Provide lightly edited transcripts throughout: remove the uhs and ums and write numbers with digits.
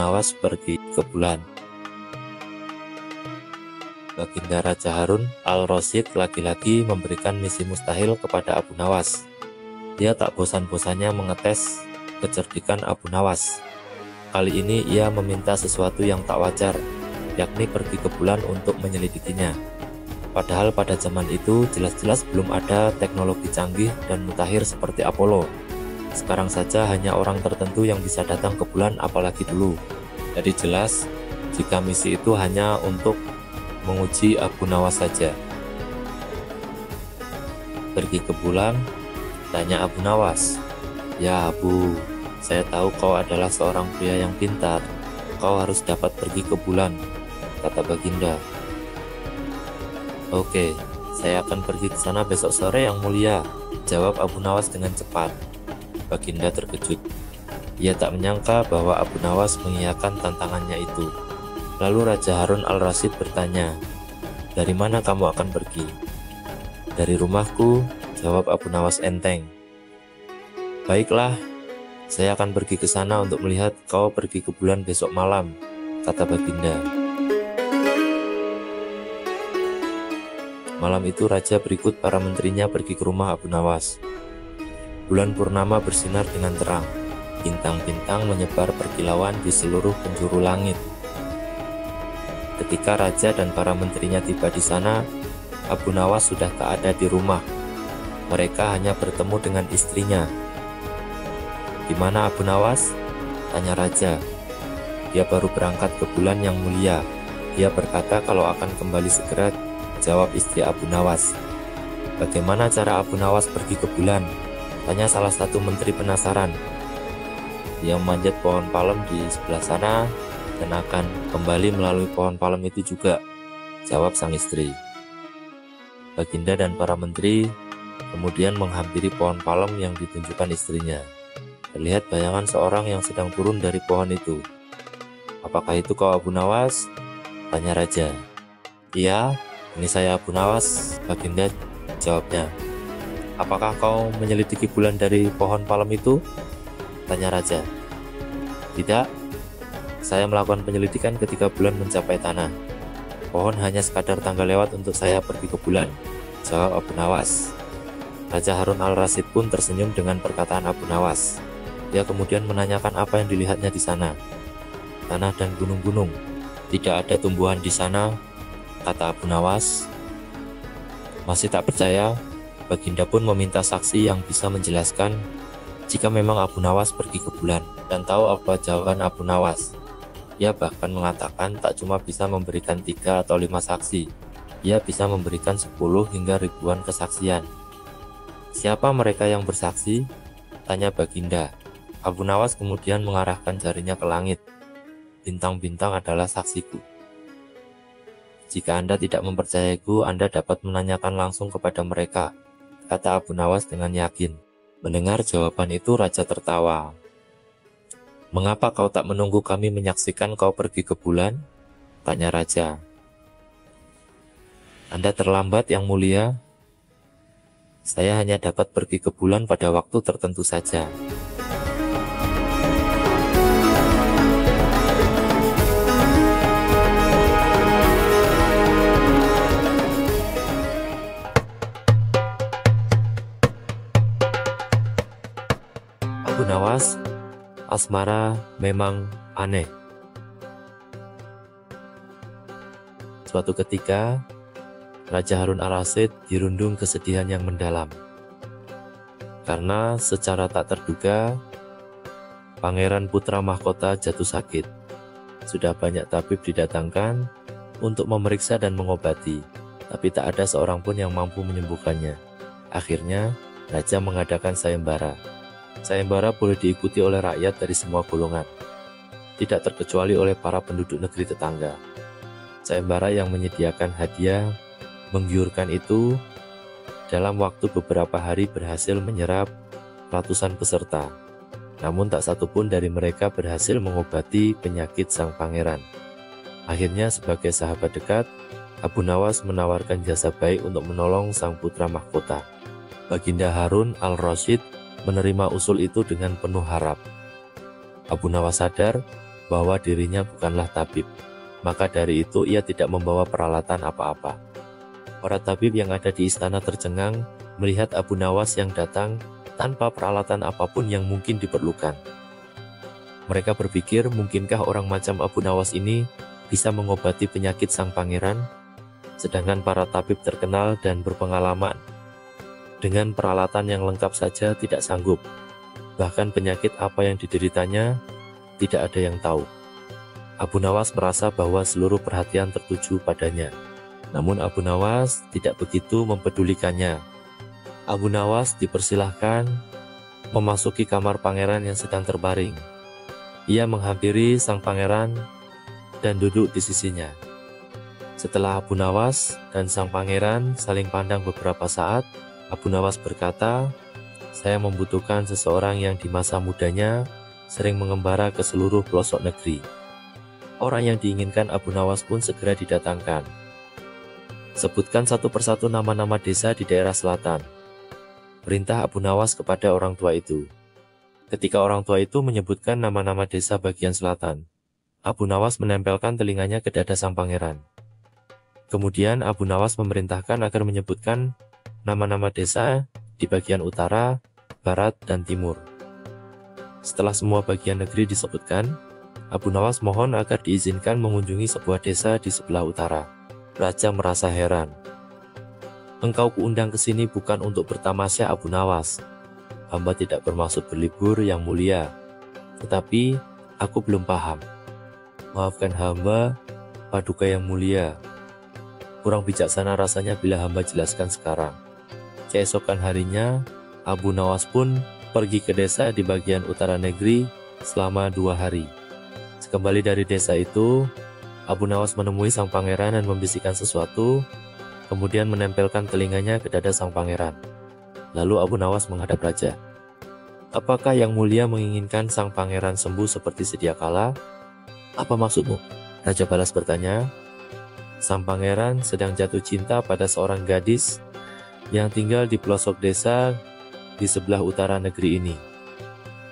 Nawas pergi ke bulan. Baginda Raja Harun al-Rasyid lagi-lagi memberikan misi mustahil kepada Abu Nawas. Dia tak bosan-bosannya mengetes kecerdikan Abu Nawas. Kali ini ia meminta sesuatu yang tak wajar, yakni pergi ke bulan untuk menyelidikinya. Padahal pada zaman itu jelas-jelas belum ada teknologi canggih dan mutakhir seperti Apollo. Sekarang saja hanya orang tertentu yang bisa datang ke bulan, apalagi dulu. Jadi jelas jika misi itu hanya untuk menguji Abu Nawas saja. Pergi ke bulan? Tanya Abu Nawas. Ya Abu, saya tahu kau adalah seorang pria yang pintar. Kau harus dapat pergi ke bulan, kata Baginda. Oke, saya akan pergi ke sana besok sore yang mulia, jawab Abu Nawas dengan cepat. Baginda terkejut. Ia tak menyangka bahwa Abu Nawas mengiyakan tantangannya itu. Lalu Raja Harun al-Rasyid bertanya, dari mana kamu akan pergi? Dari rumahku, jawab Abu Nawas enteng. Baiklah, saya akan pergi ke sana untuk melihat kau pergi ke bulan besok malam, kata Baginda. Malam itu Raja berikut para menterinya pergi ke rumah Abu Nawas. Bulan purnama bersinar dengan terang. Bintang-bintang menyebar berkilauan di seluruh penjuru langit. Ketika Raja dan para menterinya tiba di sana, Abu Nawas sudah tak ada di rumah. Mereka hanya bertemu dengan istrinya. Di mana Abu Nawas? Tanya Raja. Dia baru berangkat ke bulan yang mulia. Dia berkata kalau akan kembali segera, jawab istri Abu Nawas. Bagaimana cara Abu Nawas pergi ke bulan? Tanya salah satu menteri penasaran. Dia memanjat pohon palem di sebelah sana dan akan kembali melalui pohon palem itu juga, jawab sang istri. Baginda dan para menteri kemudian menghampiri pohon palem yang ditunjukkan istrinya. Terlihat bayangan seorang yang sedang turun dari pohon itu. Apakah itu kau Abu Nawas? Tanya Raja. Iya, ini saya Abu Nawas, Baginda jawabnya. Apakah kau menyelidiki bulan dari pohon palem itu? Tanya Raja. Tidak, saya melakukan penyelidikan ketika bulan mencapai tanah. Pohon hanya sekadar tangga lewat untuk saya pergi ke bulan, jawab Abu Nawas. Raja Harun al-Rasyid pun tersenyum dengan perkataan Abu Nawas. Dia kemudian menanyakan apa yang dilihatnya di sana. Tanah dan gunung-gunung. Tidak ada tumbuhan di sana, kata Abu Nawas. Masih tak percaya, Baginda pun meminta saksi yang bisa menjelaskan jika memang Abu Nawas pergi ke bulan dan tahu apa jawaban Abu Nawas. Ia bahkan mengatakan tak cuma bisa memberikan 3 atau 5 saksi, ia bisa memberikan 10 hingga ribuan kesaksian. Siapa mereka yang bersaksi? Tanya Baginda. Abu Nawas kemudian mengarahkan jarinya ke langit. Bintang-bintang adalah saksiku. Jika Anda tidak mempercayaiku, Anda dapat menanyakan langsung kepada mereka, kata Abu Nawas dengan yakin. Mendengar jawaban itu, Raja tertawa. Mengapa kau tak menunggu kami menyaksikan kau pergi ke bulan? Tanya Raja. Anda terlambat, Yang Mulia. Saya hanya dapat pergi ke bulan pada waktu tertentu saja. Abu Nawas, asmara memang aneh. Suatu ketika, Raja Harun al-Rasyid dirundung kesedihan yang mendalam. Karena secara tak terduga, Pangeran Putra Mahkota jatuh sakit. Sudah banyak tabib didatangkan untuk memeriksa dan mengobati, tapi tak ada seorang pun yang mampu menyembuhkannya. Akhirnya, Raja mengadakan sayembara. Sayembara boleh diikuti oleh rakyat dari semua golongan, tidak terkecuali oleh para penduduk negeri tetangga. Sayembara yang menyediakan hadiah menggiurkan itu dalam waktu beberapa hari berhasil menyerap ratusan peserta. Namun tak satu pun dari mereka berhasil mengobati penyakit sang pangeran. Akhirnya sebagai sahabat dekat, Abu Nawas menawarkan jasa baik untuk menolong sang putra mahkota. Baginda Harun al-Rasyid menerima usul itu dengan penuh harap. Abu Nawas sadar bahwa dirinya bukanlah tabib. Maka dari itu ia tidak membawa peralatan apa-apa. Para tabib yang ada di istana tercengang melihat Abu Nawas yang datang tanpa peralatan apapun yang mungkin diperlukan. Mereka berpikir, mungkinkah orang macam Abu Nawas ini bisa mengobati penyakit sang pangeran, sedangkan para tabib terkenal dan berpengalaman dengan peralatan yang lengkap saja tidak sanggup. Bahkan penyakit apa yang dideritanya tidak ada yang tahu. Abu Nawas merasa bahwa seluruh perhatian tertuju padanya. Namun Abu Nawas tidak begitu mempedulikannya. Abu Nawas dipersilahkan memasuki kamar pangeran yang sedang terbaring. Ia menghampiri sang pangeran dan duduk di sisinya. Setelah Abu Nawas dan sang pangeran saling pandang beberapa saat, Abu Nawas berkata, "Saya membutuhkan seseorang yang di masa mudanya sering mengembara ke seluruh pelosok negeri." Orang yang diinginkan Abu Nawas pun segera didatangkan. Sebutkan satu persatu nama-nama desa di daerah selatan. Perintah Abu Nawas kepada orang tua itu. Ketika orang tua itu menyebutkan nama-nama desa bagian selatan, Abu Nawas menempelkan telinganya ke dada sang pangeran. Kemudian Abu Nawas memerintahkan agar menyebutkan nama-nama desa di bagian utara, barat, dan timur. Setelah semua bagian negeri disebutkan, Abu Nawas mohon agar diizinkan mengunjungi sebuah desa di sebelah utara. Raja merasa heran. "Engkau kuundang ke sini bukan untuk bertamasya, Abu Nawas. Hamba tidak bermaksud berlibur, yang mulia. Tetapi aku belum paham. Maafkan hamba, Paduka yang mulia. Kurang bijaksana rasanya bila hamba jelaskan sekarang." Keesokan harinya, Abu Nawas pun pergi ke desa di bagian utara negeri selama 2 hari. Sekembali dari desa itu, Abu Nawas menemui sang pangeran dan membisikkan sesuatu, kemudian menempelkan telinganya ke dada sang pangeran. Lalu Abu Nawas menghadap raja. "Apakah yang mulia menginginkan sang pangeran sembuh seperti sedia kala? Apa maksudmu?" Raja balas bertanya. "Sang pangeran sedang jatuh cinta pada seorang gadis yang tinggal di pelosok desa di sebelah utara negeri ini."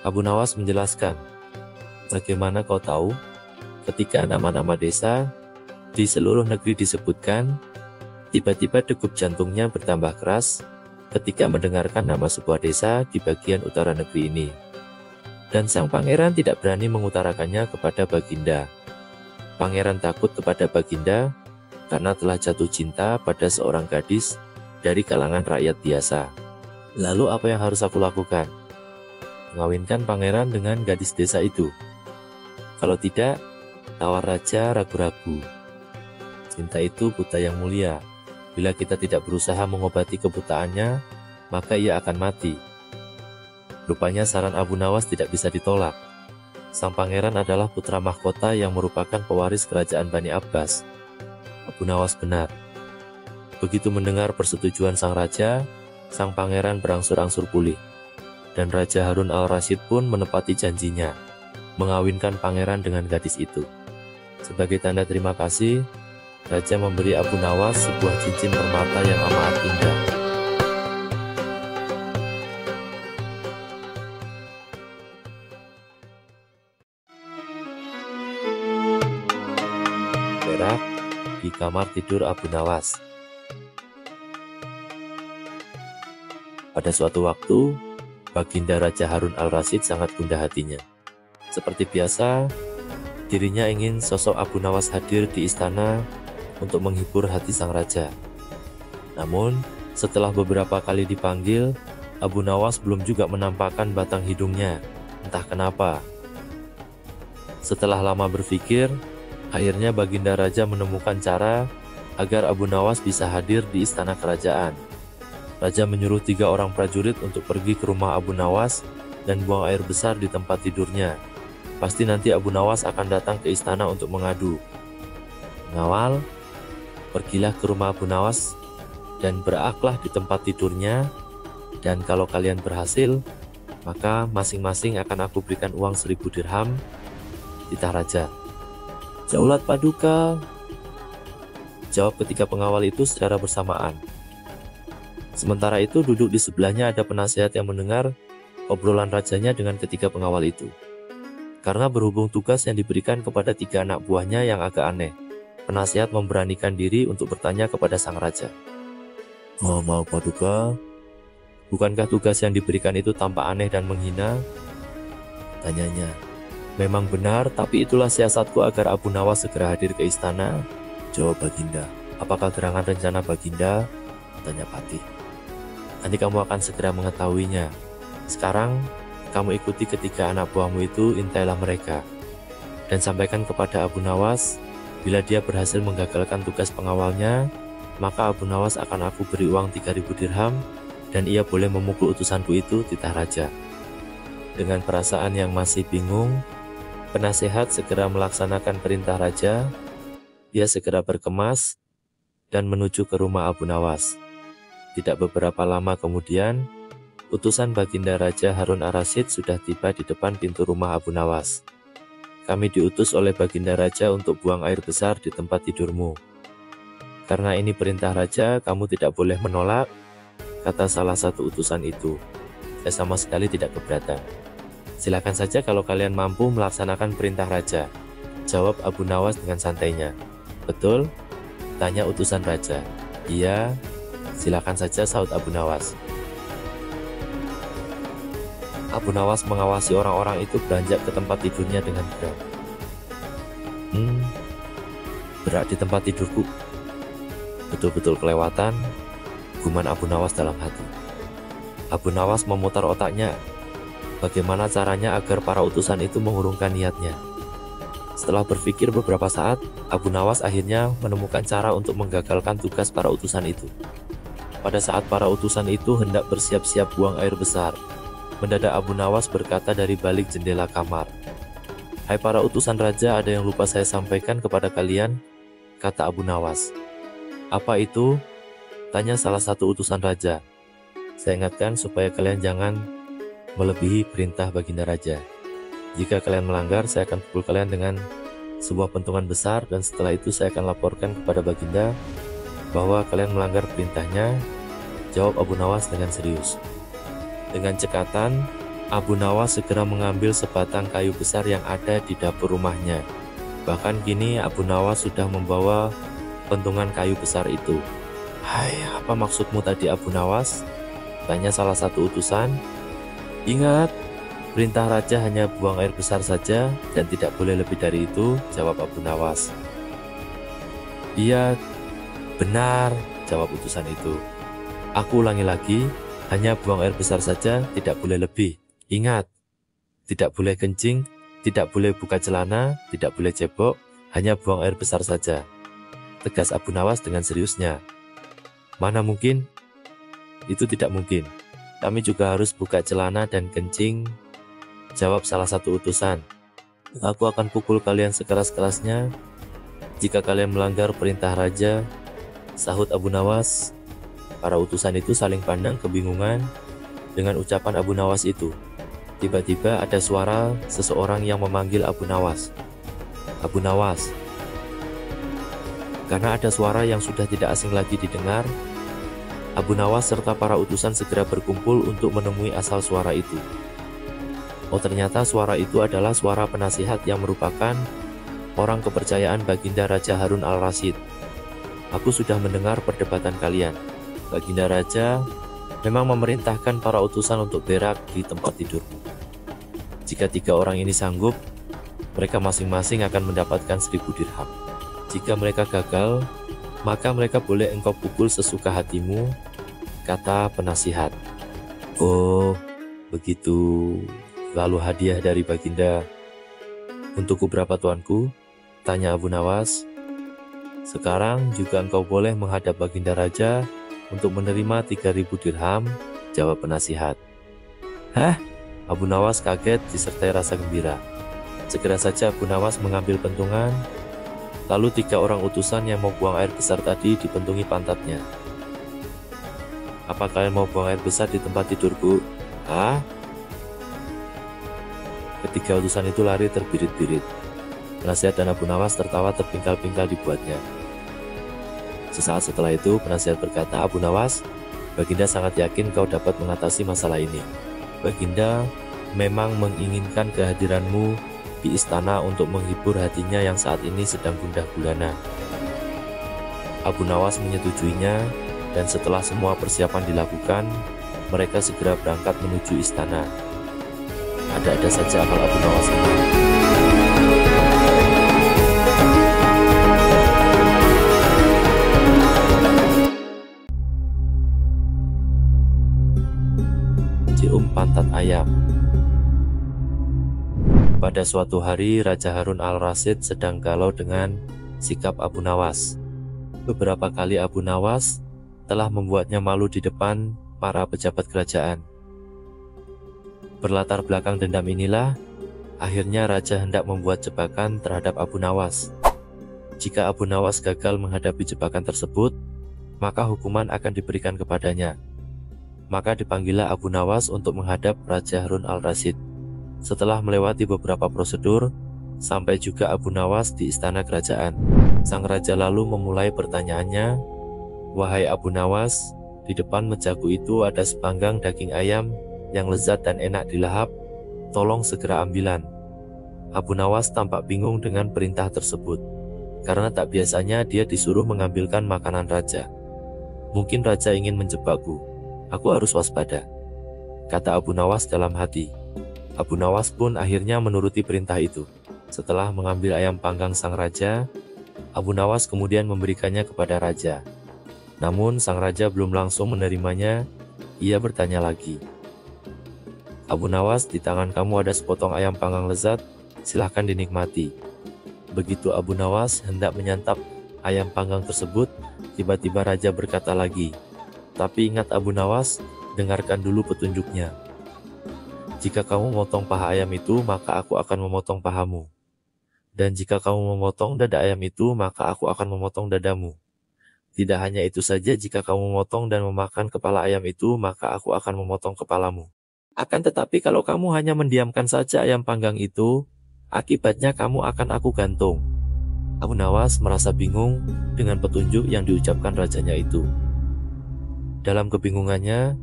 Abu Nawas menjelaskan, "Bagaimana kau tahu? Ketika nama-nama desa di seluruh negeri disebutkan, tiba-tiba degup jantungnya bertambah keras ketika mendengarkan nama sebuah desa di bagian utara negeri ini. Dan sang pangeran tidak berani mengutarakannya kepada Baginda. Pangeran takut kepada Baginda karena telah jatuh cinta pada seorang gadis dari kalangan rakyat biasa. Lalu apa yang harus aku lakukan? Mengawinkan pangeran dengan gadis desa itu? Kalau tidak, tawar raja ragu-ragu. Cinta itu buta yang mulia. Bila kita tidak berusaha mengobati kebutaannya, maka ia akan mati." Rupanya saran Abu Nawas tidak bisa ditolak. Sang pangeran adalah putra mahkota yang merupakan pewaris kerajaan Bani Abbas. Abu Nawas benar. Begitu mendengar persetujuan sang raja, sang pangeran berangsur-angsur pulih. Dan Raja Harun al-Rasyid pun menepati janjinya, mengawinkan pangeran dengan gadis itu. Sebagai tanda terima kasih, raja memberi Abu Nawas sebuah cincin permata yang amat indah. Berak di kamar tidur Abu Nawas. Pada suatu waktu, Baginda Raja Harun al-Rasyid sangat gundah hatinya. Seperti biasa, dirinya ingin sosok Abu Nawas hadir di istana untuk menghibur hati sang raja. Namun, setelah beberapa kali dipanggil, Abu Nawas belum juga menampakkan batang hidungnya, entah kenapa. Setelah lama berpikir, akhirnya Baginda Raja menemukan cara agar Abu Nawas bisa hadir di istana kerajaan. Raja menyuruh 3 orang prajurit untuk pergi ke rumah Abu Nawas dan buang air besar di tempat tidurnya. Pasti nanti Abu Nawas akan datang ke istana untuk mengadu. Pengawal, pergilah ke rumah Abu Nawas dan beraklah di tempat tidurnya, dan kalau kalian berhasil, maka masing-masing akan aku berikan uang 1000 dirham, titah raja. "Jaulat Paduka," jawab ketiga pengawal itu secara bersamaan. Sementara itu duduk di sebelahnya ada penasihat yang mendengar obrolan rajanya dengan ketiga pengawal itu. Karena berhubung tugas yang diberikan kepada 3 anak buahnya yang agak aneh, penasihat memberanikan diri untuk bertanya kepada sang raja. Maaf Paduka, bukankah tugas yang diberikan itu tampak aneh dan menghina? Tanyanya. Memang benar, tapi itulah siasatku agar Abu Nawas segera hadir ke istana. Jawab Baginda. Apakah gerangan rencana Baginda? Tanya Patih. Nanti kamu akan segera mengetahuinya. Sekarang, kamu ikuti ketiga anak buahmu itu, intailah mereka. Dan sampaikan kepada Abu Nawas, bila dia berhasil menggagalkan tugas pengawalnya, maka Abu Nawas akan aku beri uang 3.000 dirham, dan ia boleh memukul utusanku itu, titah raja. Dengan perasaan yang masih bingung, penasehat segera melaksanakan perintah raja. Dia segera berkemas dan menuju ke rumah Abu Nawas. Tidak beberapa lama kemudian, utusan Baginda Raja Harun ar-Rasyid sudah tiba di depan pintu rumah Abu Nawas. Kami diutus oleh Baginda Raja untuk buang air besar di tempat tidurmu. Karena ini perintah raja, kamu tidak boleh menolak, kata salah satu utusan itu. Saya sama sekali tidak keberatan. Silakan saja kalau kalian mampu melaksanakan perintah raja, jawab Abu Nawas dengan santainya. Betul? Tanya utusan raja. Iya, silakan saja, sahut Abu Nawas. Abu Nawas mengawasi orang-orang itu beranjak ke tempat tidurnya dengan berat. Berat di tempat tidurku. Betul-betul kelewatan, guman Abu Nawas dalam hati. Abu Nawas memutar otaknya, bagaimana caranya agar para utusan itu mengurungkan niatnya. Setelah berpikir beberapa saat, Abu Nawas akhirnya menemukan cara untuk menggagalkan tugas para utusan itu. Pada saat para utusan itu hendak bersiap-siap buang air besar, mendadak Abu Nawas berkata dari balik jendela kamar, "Hai para utusan raja, ada yang lupa saya sampaikan kepada kalian," kata Abu Nawas. "Apa itu?" tanya salah satu utusan raja. "Saya ingatkan supaya kalian jangan melebihi perintah Baginda Raja. Jika kalian melanggar, saya akan pukul kalian dengan sebuah pentungan besar, dan setelah itu saya akan laporkan kepada Baginda bahwa kalian melanggar perintahnya," jawab Abu Nawas dengan serius. Dengan cekatan, Abu Nawas segera mengambil sebatang kayu besar yang ada di dapur rumahnya. Bahkan kini Abu Nawas sudah membawa pentungan kayu besar itu. "Hai, apa maksudmu tadi Abu Nawas?" tanya salah satu utusan. "Ingat, perintah raja hanya buang air besar saja dan tidak boleh lebih dari itu," jawab Abu Nawas. "Iya, benar," jawab utusan itu. "Aku ulangi lagi, hanya buang air besar saja, tidak boleh lebih. Ingat, tidak boleh kencing, tidak boleh buka celana, tidak boleh cebok, hanya buang air besar saja," tegas Abu Nawas dengan seriusnya. "Mana mungkin? Itu tidak mungkin. Kami juga harus buka celana dan kencing," jawab salah satu utusan. "Aku akan pukul kalian sekeras-kerasnya jika kalian melanggar perintah raja," sahut Abu Nawas. Para utusan itu saling pandang kebingungan dengan ucapan Abu Nawas itu. Tiba-tiba ada suara seseorang yang memanggil Abu Nawas. "Abu Nawas." Karena ada suara yang sudah tidak asing lagi didengar, Abu Nawas serta para utusan segera berkumpul untuk menemui asal suara itu. Oh, ternyata suara itu adalah suara penasihat yang merupakan orang kepercayaan Baginda Raja Harun al-Rasyid. "Aku sudah mendengar perdebatan kalian. Baginda Raja memang memerintahkan para utusan untuk berak di tempat tidurmu. Jika 3 orang ini sanggup, mereka masing-masing akan mendapatkan 1.000 dirham. Jika mereka gagal, maka mereka boleh engkau pukul sesuka hatimu," kata penasihat. "Oh, begitu. Lalu hadiah dari Baginda untukku berapa, tuanku?" tanya Abu Nawas. "Sekarang juga engkau boleh menghadap Baginda Raja untuk menerima 3.000 dirham, jawab penasihat. "Hah?" Abu Nawas kaget disertai rasa gembira. Segera saja Abu Nawas mengambil pentungan, lalu 3 orang utusan yang mau buang air besar tadi dipentungi pantatnya. "Apa kalian mau buang air besar di tempat tidurku?" "Hah?" Ketiga utusan itu lari terbirit-birit. Penasihat dan Abu Nawas tertawa terpingkal-pingkal dibuatnya. Sesaat setelah itu, penasihat berkata, "Abu Nawas, Baginda sangat yakin kau dapat mengatasi masalah ini. Baginda memang menginginkan kehadiranmu di istana untuk menghibur hatinya yang saat ini sedang gundah gulana. Abu Nawas menyetujuinya, dan setelah semua persiapan dilakukan, mereka segera berangkat menuju istana. Ada-ada saja akal Abu Nawas ini. Cium pantat ayam. Pada suatu hari, Raja Harun al-Rasyid sedang galau dengan sikap Abu Nawas. Beberapa kali Abu Nawas telah membuatnya malu di depan para pejabat kerajaan. Berlatar belakang dendam inilah, akhirnya Raja hendak membuat jebakan terhadap Abu Nawas. Jika Abu Nawas gagal menghadapi jebakan tersebut, maka hukuman akan diberikan kepadanya. Maka dipanggillah Abu Nawas untuk menghadap Raja Harun al-Rasyid. Setelah melewati beberapa prosedur, sampai juga Abu Nawas di istana kerajaan. Sang raja lalu memulai pertanyaannya, "Wahai Abu Nawas, di depan mejaku itu ada sepanggang daging ayam yang lezat dan enak dilahap, tolong segera ambilan." Abu Nawas tampak bingung dengan perintah tersebut, karena tak biasanya dia disuruh mengambilkan makanan raja. "Mungkin raja ingin menjebakku, aku harus waspada," kata Abu Nawas dalam hati. Abu Nawas pun akhirnya menuruti perintah itu. Setelah mengambil ayam panggang sang raja, Abu Nawas kemudian memberikannya kepada raja. Namun sang raja belum langsung menerimanya, ia bertanya lagi, "Abu Nawas, di tangan kamu ada sepotong ayam panggang lezat, silahkan dinikmati." Begitu Abu Nawas hendak menyantap ayam panggang tersebut, tiba-tiba raja berkata lagi, "Tapi ingat Abu Nawas, dengarkan dulu petunjuknya. Jika kamu memotong paha ayam itu, maka aku akan memotong pahamu. Dan jika kamu memotong dada ayam itu, maka aku akan memotong dadamu. Tidak hanya itu saja, jika kamu memotong dan memakan kepala ayam itu, maka aku akan memotong kepalamu. Akan tetapi kalau kamu hanya mendiamkan saja ayam panggang itu, akibatnya kamu akan aku gantung." Abu Nawas merasa bingung dengan petunjuk yang diucapkan rajanya itu. Dalam kebingungannya,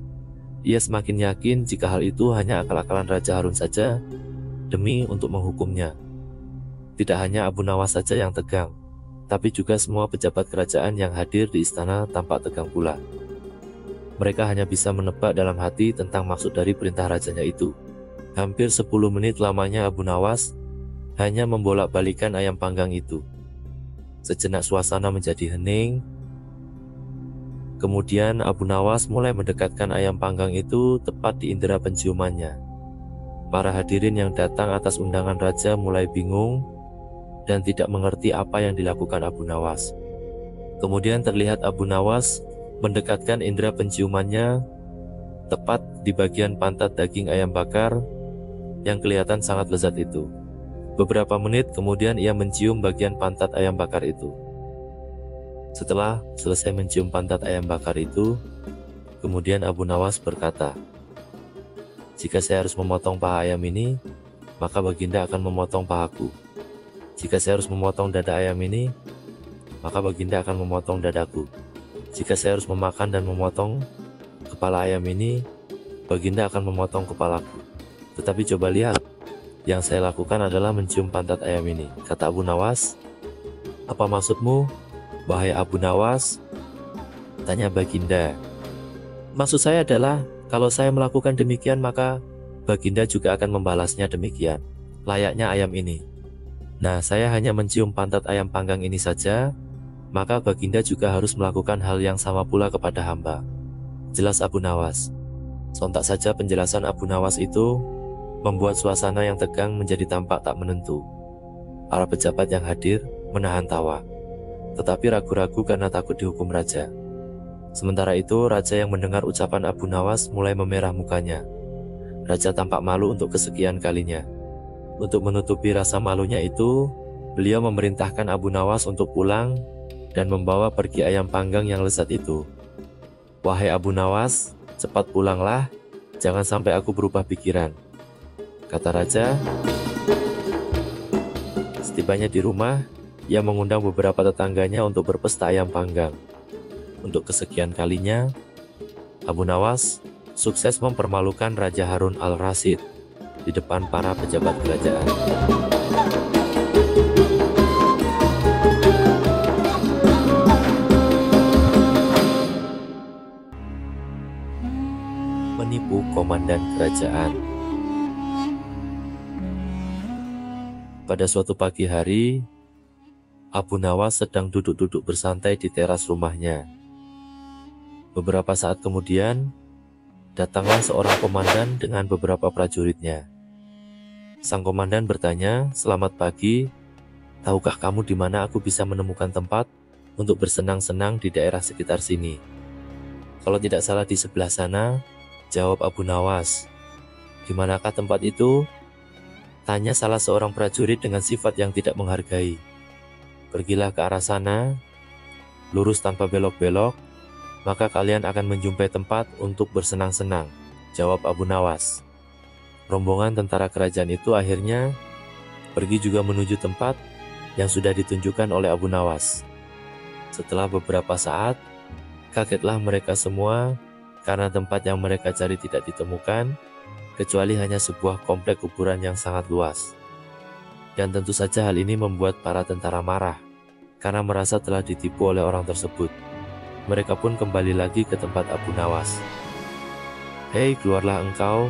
ia semakin yakin jika hal itu hanya akal-akalan Raja Harun saja demi untuk menghukumnya. Tidak hanya Abu Nawas saja yang tegang, tapi juga semua pejabat kerajaan yang hadir di istana tampak tegang pula. Mereka hanya bisa menebak dalam hati tentang maksud dari perintah rajanya itu. Hampir 10 menit lamanya Abu Nawas hanya membolak-balikan ayam panggang itu. Sejenak suasana menjadi hening. Kemudian Abu Nawas mulai mendekatkan ayam panggang itu tepat di indera penciumannya. Para hadirin yang datang atas undangan raja mulai bingung dan tidak mengerti apa yang dilakukan Abu Nawas. Kemudian terlihat Abu Nawas mendekatkan indera penciumannya tepat di bagian pantat daging ayam bakar yang kelihatan sangat lezat itu. Beberapa menit kemudian ia mencium bagian pantat ayam bakar itu. Setelah selesai mencium pantat ayam bakar itu, kemudian Abu Nawas berkata, "Jika saya harus memotong paha ayam ini, maka Baginda akan memotong pahaku. Jika saya harus memotong dada ayam ini, maka Baginda akan memotong dadaku. Jika saya harus memakan dan memotong kepala ayam ini, Baginda akan memotong kepalaku. Tetapi coba lihat, yang saya lakukan adalah mencium pantat ayam ini," kata Abu Nawas. "Apa maksudmu, wahai Abu Nawas?" tanya Baginda. "Maksud saya adalah, kalau saya melakukan demikian, maka Baginda juga akan membalasnya demikian, layaknya ayam ini. Nah, saya hanya mencium pantat ayam panggang ini saja, maka Baginda juga harus melakukan hal yang sama pula kepada hamba," jelas Abu Nawas. Sontak saja penjelasan Abu Nawas itu membuat suasana yang tegang menjadi tampak tak menentu. Para pejabat yang hadir menahan tawa, tetapi ragu-ragu karena takut dihukum raja. Sementara itu, raja yang mendengar ucapan Abu Nawas mulai memerah mukanya. Raja tampak malu untuk kesekian kalinya. Untuk menutupi rasa malunya itu, beliau memerintahkan Abu Nawas untuk pulang dan membawa pergi ayam panggang yang lezat itu. "Wahai Abu Nawas, cepat pulanglah, jangan sampai aku berubah pikiran," kata raja. Setibanya di rumah, ia mengundang beberapa tetangganya untuk berpesta ayam panggang. Untuk kesekian kalinya, Abu Nawas sukses mempermalukan Raja Harun al-Rasyid di depan para pejabat kerajaan. menipu komandan kerajaan. Pada suatu pagi hari, Abu Nawas sedang duduk-duduk bersantai di teras rumahnya. Beberapa saat kemudian, datanglah seorang komandan dengan beberapa prajuritnya. Sang komandan bertanya, "Selamat pagi, tahukah kamu di mana aku bisa menemukan tempat untuk bersenang-senang di daerah sekitar sini?" "Kalau tidak salah di sebelah sana," jawab Abu Nawas. "Di manakah tempat itu?" tanya salah seorang prajurit dengan sifat yang tidak menghargai. "Pergilah ke arah sana, lurus tanpa belok-belok, maka kalian akan menjumpai tempat untuk bersenang-senang," jawab Abu Nawas. Rombongan tentara kerajaan itu akhirnya pergi juga menuju tempat yang sudah ditunjukkan oleh Abu Nawas. Setelah beberapa saat, kagetlah mereka semua karena tempat yang mereka cari tidak ditemukan, kecuali hanya sebuah komplek kuburan yang sangat luas. Dan tentu saja hal ini membuat para tentara marah, karena merasa telah ditipu oleh orang tersebut. Mereka pun kembali lagi ke tempat Abu Nawas. "Hei, keluarlah engkau.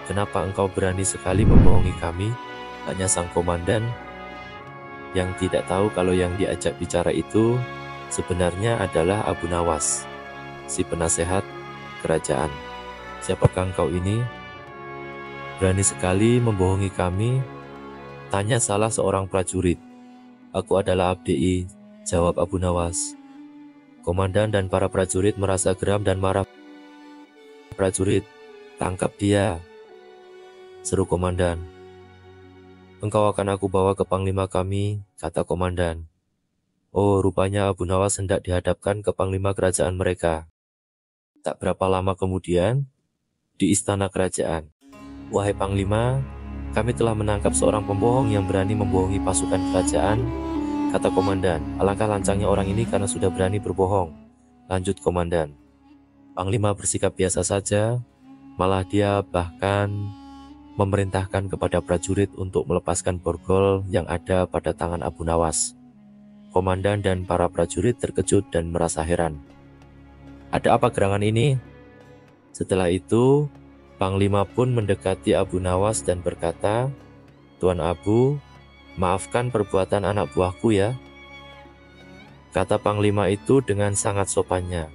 Kenapa engkau berani sekali membohongi kami?" tanya sang komandan, yang tidak tahu kalau yang diajak bicara itu sebenarnya adalah Abu Nawas, si penasehat kerajaan. "Siapakah engkau ini? Berani sekali membohongi kami?" tanya salah seorang prajurit. "Aku adalah Abdi," jawab Abu Nawas. Komandan dan para prajurit merasa geram dan marah. "Prajurit, tangkap dia," seru komandan. "Engkau akan aku bawa ke panglima kami," kata komandan. Oh, rupanya Abu Nawas hendak dihadapkan ke panglima kerajaan mereka. Tak berapa lama kemudian, di istana kerajaan. "Wahai panglima, kami telah menangkap seorang pembohong yang berani membohongi pasukan kerajaan," kata komandan. "Alangkah lancangnya orang ini karena sudah berani berbohong," lanjut komandan. Panglima bersikap biasa saja, malah dia bahkan memerintahkan kepada prajurit untuk melepaskan borgol yang ada pada tangan Abu Nawas. Komandan dan para prajurit terkejut dan merasa heran. "Ada apa gerangan ini?" Setelah itu, Panglima pun mendekati Abu Nawas dan berkata, "Tuan Abu, maafkan perbuatan anak buahku ya," kata Panglima itu dengan sangat sopannya.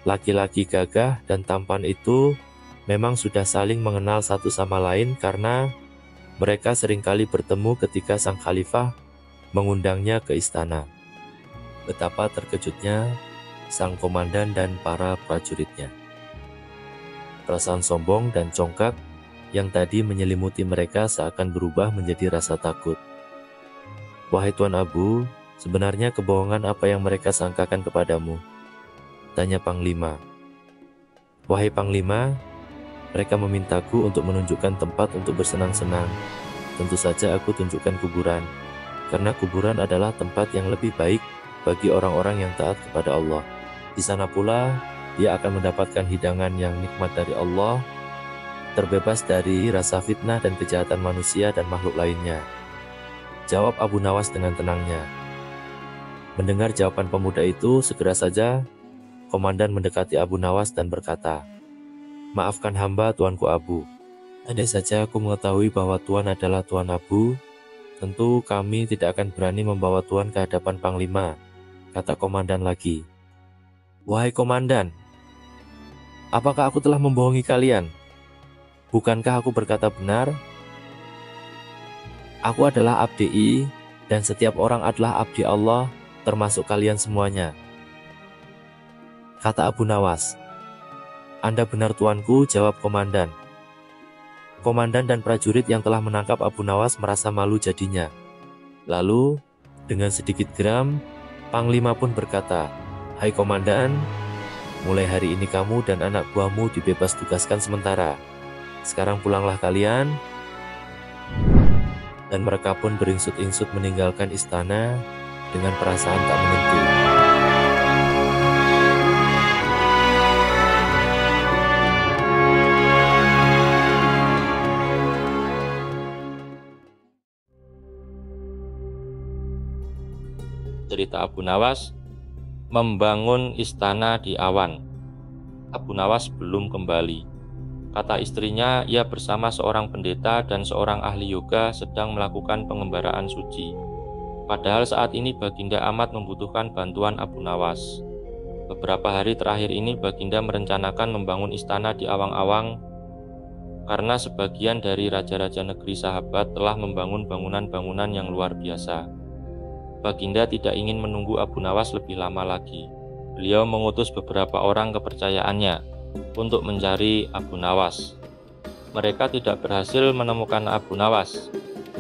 Laki-laki gagah dan tampan itu memang sudah saling mengenal satu sama lain karena mereka seringkali bertemu ketika sang khalifah mengundangnya ke istana. Betapa terkejutnya sang komandan dan para prajuritnya. Perasaan sombong dan congkak yang tadi menyelimuti mereka seakan berubah menjadi rasa takut. "Wahai Tuan Abu, sebenarnya kebohongan apa yang mereka sangkakan kepadamu?" tanya Panglima. "Wahai Panglima, mereka memintaku untuk menunjukkan tempat untuk bersenang-senang. Tentu saja aku tunjukkan kuburan, karena kuburan adalah tempat yang lebih baik bagi orang-orang yang taat kepada Allah. Di sana pula, dia akan mendapatkan hidangan yang nikmat dari Allah, terbebas dari rasa fitnah dan kejahatan manusia dan makhluk lainnya," jawab Abu Nawas dengan tenangnya. Mendengar jawaban pemuda itu, segera saja komandan mendekati Abu Nawas dan berkata, "Maafkan hamba, Tuanku Abu. Andai saja aku mengetahui bahwa Tuan adalah Tuan Abu, tentu kami tidak akan berani membawa Tuan ke hadapan Panglima," kata komandan lagi. "Wahai komandan, apakah aku telah membohongi kalian? Bukankah aku berkata benar? Aku adalah Abdi, dan setiap orang adalah abdi Allah, termasuk kalian semuanya," kata Abu Nawas. "Anda benar tuanku," jawab komandan. Komandan dan prajurit yang telah menangkap Abu Nawas merasa malu jadinya. Lalu, dengan sedikit geram, Panglima pun berkata, "Hai komandan, mulai hari ini kamu dan anak buahmu dibebas tugaskan sementara. Sekarang pulanglah kalian." Dan mereka pun beringsut-ingsut meninggalkan istana dengan perasaan tak menentu. Cerita Abu Nawas membangun istana di awan. Abu Nawas belum kembali. Kata istrinya, ia bersama seorang pendeta dan seorang ahli yoga sedang melakukan pengembaraan suci. Padahal saat ini Baginda amat membutuhkan bantuan Abu Nawas. Beberapa hari terakhir ini Baginda merencanakan membangun istana di awang-awang karena sebagian dari raja-raja negeri sahabat telah membangun bangunan-bangunan yang luar biasa. Baginda tidak ingin menunggu Abu Nawas lebih lama lagi. Beliau mengutus beberapa orang kepercayaannya untuk mencari Abu Nawas. Mereka tidak berhasil menemukan Abu Nawas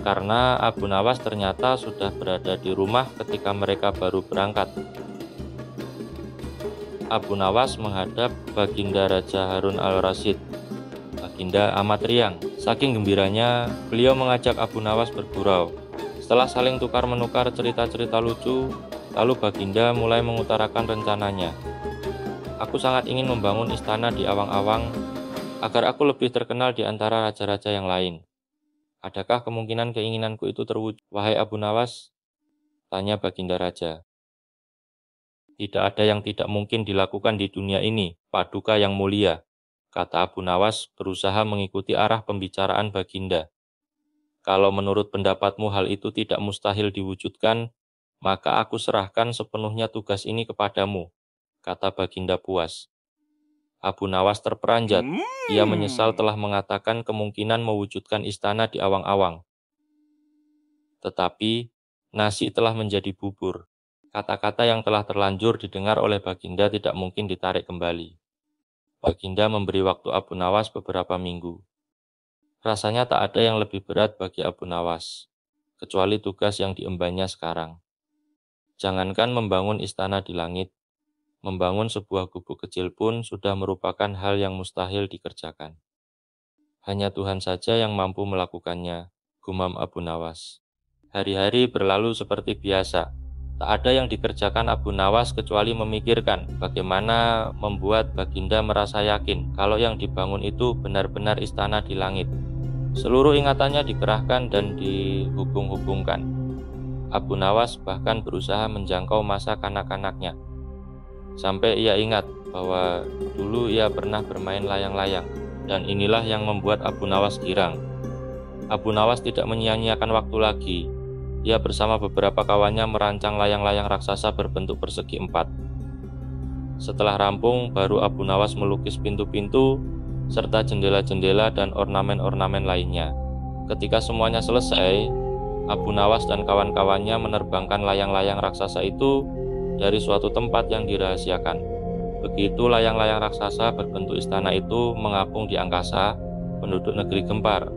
karena Abu Nawas ternyata sudah berada di rumah ketika mereka baru berangkat. Abu Nawas menghadap Baginda Raja Harun al-Rasyid. Baginda amat riang. Saking gembiranya, beliau mengajak Abu Nawas bergurau. Setelah saling tukar-menukar cerita-cerita lucu, lalu Baginda mulai mengutarakan rencananya. Aku sangat ingin membangun istana di awang-awang agar aku lebih terkenal di antara raja-raja yang lain. Adakah kemungkinan keinginanku itu terwujud, wahai Abu Nawas? Tanya Baginda Raja. Tidak ada yang tidak mungkin dilakukan di dunia ini, Paduka yang mulia, kata Abu Nawas berusaha mengikuti arah pembicaraan Baginda. Kalau menurut pendapatmu hal itu tidak mustahil diwujudkan, maka aku serahkan sepenuhnya tugas ini kepadamu, kata Baginda puas. Abu Nawas terperanjat. Ia menyesal telah mengatakan kemungkinan mewujudkan istana di awang-awang. Tetapi, nasi telah menjadi bubur. Kata-kata yang telah terlanjur didengar oleh Baginda tidak mungkin ditarik kembali. Baginda memberi waktu Abu Nawas beberapa minggu. Rasanya tak ada yang lebih berat bagi Abu Nawas, kecuali tugas yang diembannya sekarang. Jangankan membangun istana di langit, membangun sebuah gubuk kecil pun sudah merupakan hal yang mustahil dikerjakan. Hanya Tuhan saja yang mampu melakukannya, gumam Abu Nawas. Hari-hari berlalu seperti biasa. Tak ada yang dikerjakan Abu Nawas kecuali memikirkan bagaimana membuat Baginda merasa yakin kalau yang dibangun itu benar-benar istana di langit. Seluruh ingatannya dikerahkan dan dihubung-hubungkan. Abu Nawas bahkan berusaha menjangkau masa kanak-kanaknya. Sampai ia ingat bahwa dulu ia pernah bermain layang-layang, dan inilah yang membuat Abu Nawas girang. Abu Nawas tidak menyia-nyiakan waktu lagi. Ia bersama beberapa kawannya merancang layang-layang raksasa berbentuk persegi 4. Setelah rampung, baru Abu Nawas melukis pintu-pintu, serta jendela-jendela dan ornamen-ornamen lainnya. Ketika semuanya selesai, Abu Nawas dan kawan-kawannya menerbangkan layang-layang raksasa itu dari suatu tempat yang dirahasiakan. Begitu layang-layang raksasa berbentuk istana itu mengapung di angkasa, penduduk negeri gempar.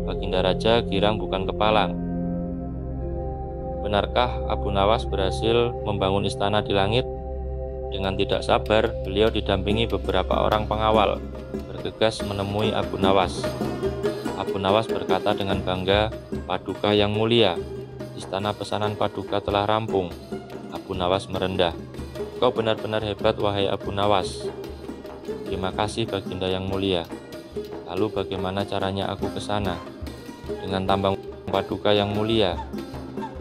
Baginda Raja girang bukan kepalang. Benarkah Abu Nawas berhasil membangun istana di langit? Dengan tidak sabar, beliau didampingi beberapa orang pengawal, bergegas menemui Abu Nawas. Abu Nawas berkata dengan bangga, Paduka yang mulia, istana pesanan Paduka telah rampung. Abu Nawas merendah. Kau benar-benar hebat, wahai Abu Nawas. Terima kasih, Baginda yang mulia. Lalu bagaimana caranya aku ke sana? Dengan tambang Paduka yang mulia,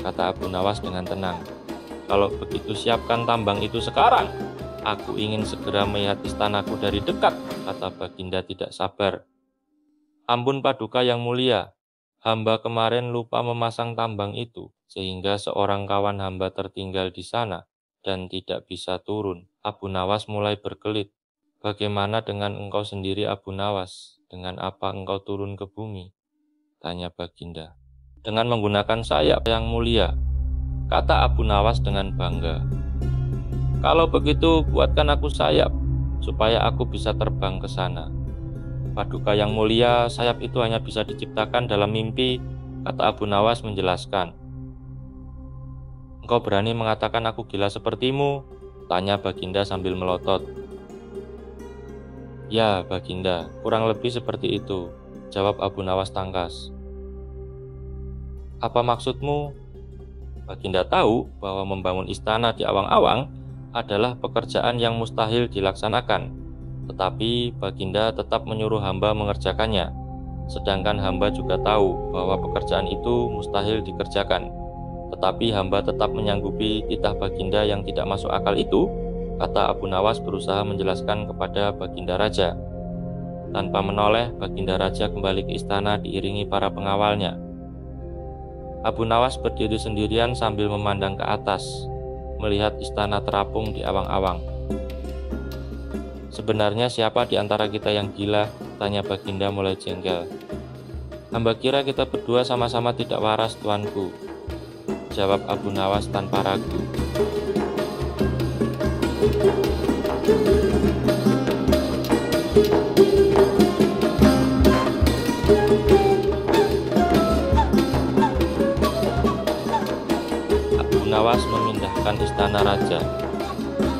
kata Abu Nawas dengan tenang. Kalau begitu siapkan tambang itu sekarang. Aku ingin segera melihat istanaku dari dekat, kata Baginda tidak sabar. Ampun Paduka yang mulia, hamba kemarin lupa memasang tambang itu, sehingga seorang kawan hamba tertinggal di sana dan tidak bisa turun. Abu Nawas mulai berkelit. Bagaimana dengan engkau sendiri Abu Nawas? Dengan apa engkau turun ke bumi? Tanya Baginda. Dengan menggunakan sayap yang mulia, kata Abu Nawas dengan bangga. Kalau begitu, buatkan aku sayap, supaya aku bisa terbang ke sana. Paduka yang mulia, sayap itu hanya bisa diciptakan dalam mimpi, kata Abu Nawas menjelaskan. Engkau berani mengatakan aku gila sepertimu? Tanya Baginda sambil melotot. Ya, Baginda, kurang lebih seperti itu, jawab Abu Nawas tangkas. Apa maksudmu? Baginda tahu bahwa membangun istana di awang-awang adalah pekerjaan yang mustahil dilaksanakan, tetapi Baginda tetap menyuruh hamba mengerjakannya, sedangkan hamba juga tahu bahwa pekerjaan itu mustahil dikerjakan. Tetapi hamba tetap menyanggupi titah Baginda yang tidak masuk akal itu, kata Abu Nawas berusaha menjelaskan kepada Baginda Raja. Tanpa menoleh, Baginda Raja kembali ke istana diiringi para pengawalnya. Abu Nawas berdiri sendirian sambil memandang ke atas, melihat istana terapung di awang-awang. "Sebenarnya siapa di antara kita yang gila?" tanya Baginda mulai jengkel. "Hamba kira kita berdua sama-sama tidak waras, tuanku," jawab Abu Nawas tanpa ragu. Abu Nawas memindahkan istana raja.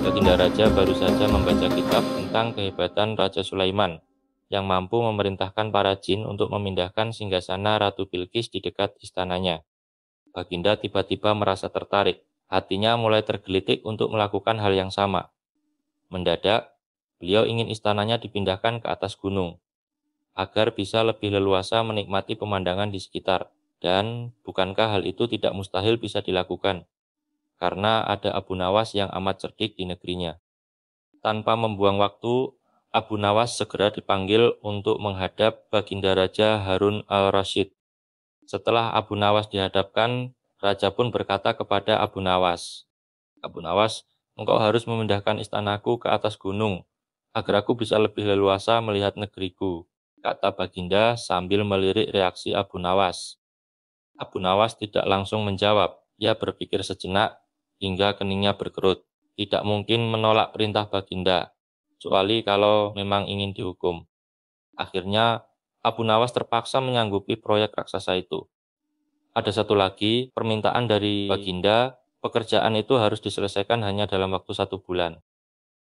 Baginda Raja baru saja membaca kitab tentang kehebatan Raja Sulaiman yang mampu memerintahkan para jin untuk memindahkan singgasana Ratu Bilqis di dekat istananya. Baginda tiba-tiba merasa tertarik. Hatinya mulai tergelitik untuk melakukan hal yang sama. Mendadak, beliau ingin istananya dipindahkan ke atas gunung, agar bisa lebih leluasa menikmati pemandangan di sekitar. Dan bukankah hal itu tidak mustahil bisa dilakukan, karena ada Abu Nawas yang amat cerdik di negerinya. Tanpa membuang waktu, Abu Nawas segera dipanggil untuk menghadap Baginda Raja Harun al-Rasyid. Setelah Abu Nawas dihadapkan, Raja pun berkata kepada Abu Nawas, "Abu Nawas, engkau harus memindahkan istanaku ke atas gunung, agar aku bisa lebih leluasa melihat negeriku," kata Baginda sambil melirik reaksi Abu Nawas. Abu Nawas tidak langsung menjawab. Ia berpikir sejenak hingga keningnya berkerut. Tidak mungkin menolak perintah Baginda, kecuali kalau memang ingin dihukum. Akhirnya, Abu Nawas terpaksa menyanggupi proyek raksasa itu. Ada satu lagi permintaan dari Baginda, pekerjaan itu harus diselesaikan hanya dalam waktu 1 bulan.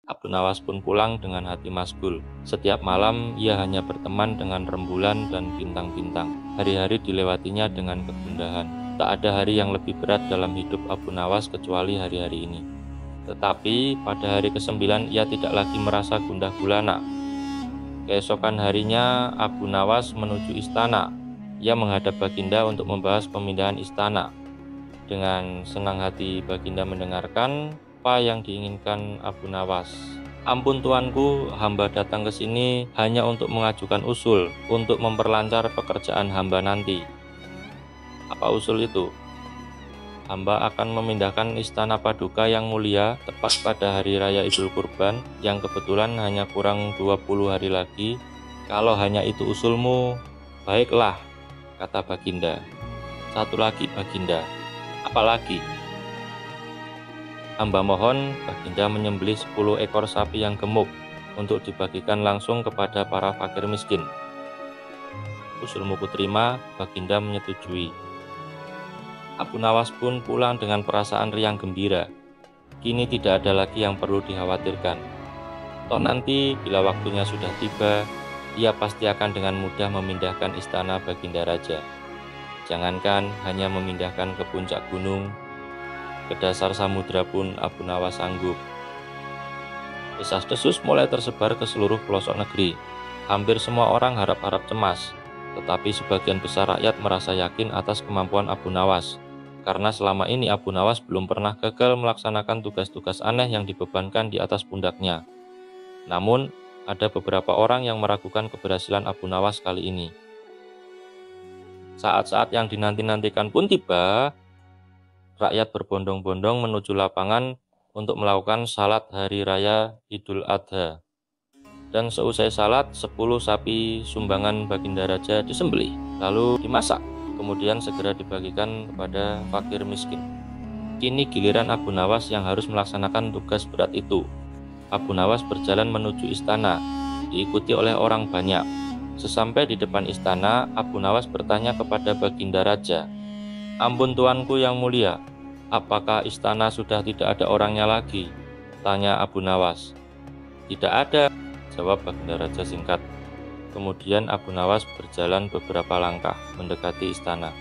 Abu Nawas pun pulang dengan hati masgul. Setiap malam ia hanya berteman dengan rembulan dan bintang-bintang. Hari-hari dilewatinya dengan kegundahan. Tak ada hari yang lebih berat dalam hidup Abu Nawas kecuali hari-hari ini. Tetapi pada hari ke-9 ia tidak lagi merasa gundah gulana. Keesokan harinya Abu Nawas menuju istana. Ia menghadap Baginda untuk membahas pemindahan istana. Dengan senang hati Baginda mendengarkan apa yang diinginkan Abu Nawas. "Ampun tuanku, hamba datang ke sini hanya untuk mengajukan usul untuk memperlancar pekerjaan hamba nanti." "Apa usul itu?" "Hamba akan memindahkan istana Paduka yang mulia tepat pada hari raya Idul Kurban yang kebetulan hanya kurang 20 hari lagi. Kalau hanya itu usulmu, baiklah," kata Baginda. "Satu lagi Baginda." "Apa lagi?" "Hamba mohon Baginda menyembelih 10 ekor sapi yang gemuk untuk dibagikan langsung kepada para fakir miskin." "Usulmu kuterima," Baginda menyetujui. Abu Nawas pun pulang dengan perasaan riang gembira. Kini tidak ada lagi yang perlu dikhawatirkan. Toh nanti bila waktunya sudah tiba, ia pasti akan dengan mudah memindahkan istana Baginda Raja. Jangankan hanya memindahkan ke puncak gunung, ke dasar samudra pun Abu Nawas sanggup. Desas-desus mulai tersebar ke seluruh pelosok negeri. Hampir semua orang harap-harap cemas, tetapi sebagian besar rakyat merasa yakin atas kemampuan Abu Nawas, karena selama ini Abu Nawas belum pernah gagal melaksanakan tugas-tugas aneh yang dibebankan di atas pundaknya. Namun, ada beberapa orang yang meragukan keberhasilan Abu Nawas kali ini. Saat-saat yang dinanti-nantikan pun tiba. Rakyat berbondong-bondong menuju lapangan untuk melakukan salat hari raya Idul Adha. Dan seusai salat, 10 sapi sumbangan Baginda Raja disembelih, lalu dimasak, kemudian segera dibagikan kepada fakir miskin. Kini giliran Abu Nawas yang harus melaksanakan tugas berat itu. Abu Nawas berjalan menuju istana, diikuti oleh orang banyak. Sesampai di depan istana, Abu Nawas bertanya kepada Baginda Raja, "Ampun tuanku yang mulia, apakah istana sudah tidak ada orangnya lagi?" tanya Abu Nawas. "Tidak ada," jawab Baginda Raja singkat. Kemudian Abu Nawas berjalan beberapa langkah mendekati istana.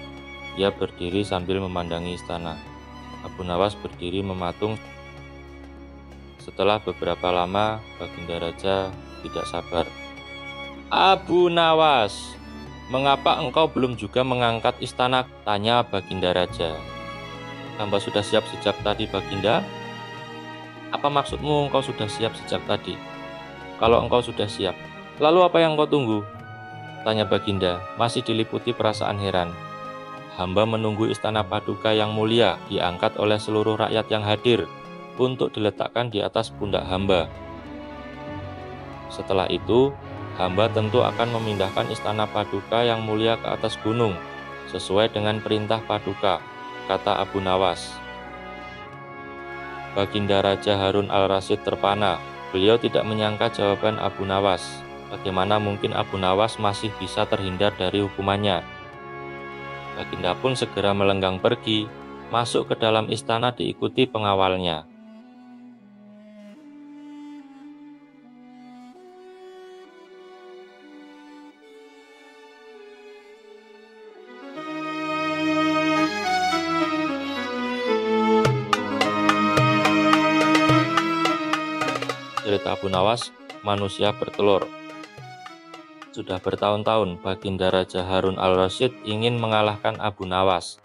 Ia berdiri sambil memandangi istana. Abu Nawas berdiri mematung. Setelah beberapa lama, Baginda Raja tidak sabar. "Abu Nawas, mengapa engkau belum juga mengangkat istana?" tanya Baginda Raja. "Hamba sudah siap sejak tadi, Baginda." "Apa maksudmu engkau sudah siap sejak tadi? Kalau engkau sudah siap, Lalu apa yang kau tunggu? Tanya Baginda, masih diliputi perasaan heran. Hamba menunggu istana Paduka yang mulia diangkat oleh seluruh rakyat yang hadir untuk diletakkan di atas pundak hamba. Setelah itu, hamba tentu akan memindahkan istana Paduka yang mulia ke atas gunung, sesuai dengan perintah Paduka, kata Abu Nawas. Baginda Raja Harun al-Rasyid terpana. Beliau tidak menyangka jawaban Abu Nawas. Bagaimana mungkin Abu Nawas masih bisa terhindar dari hukumannya? Baginda pun segera melenggang pergi, masuk ke dalam istana diikuti pengawalnya. Cerita Abu Nawas, manusia bertelur. Sudah bertahun-tahun Baginda Raja Harun al-Rasyid ingin mengalahkan Abu Nawas.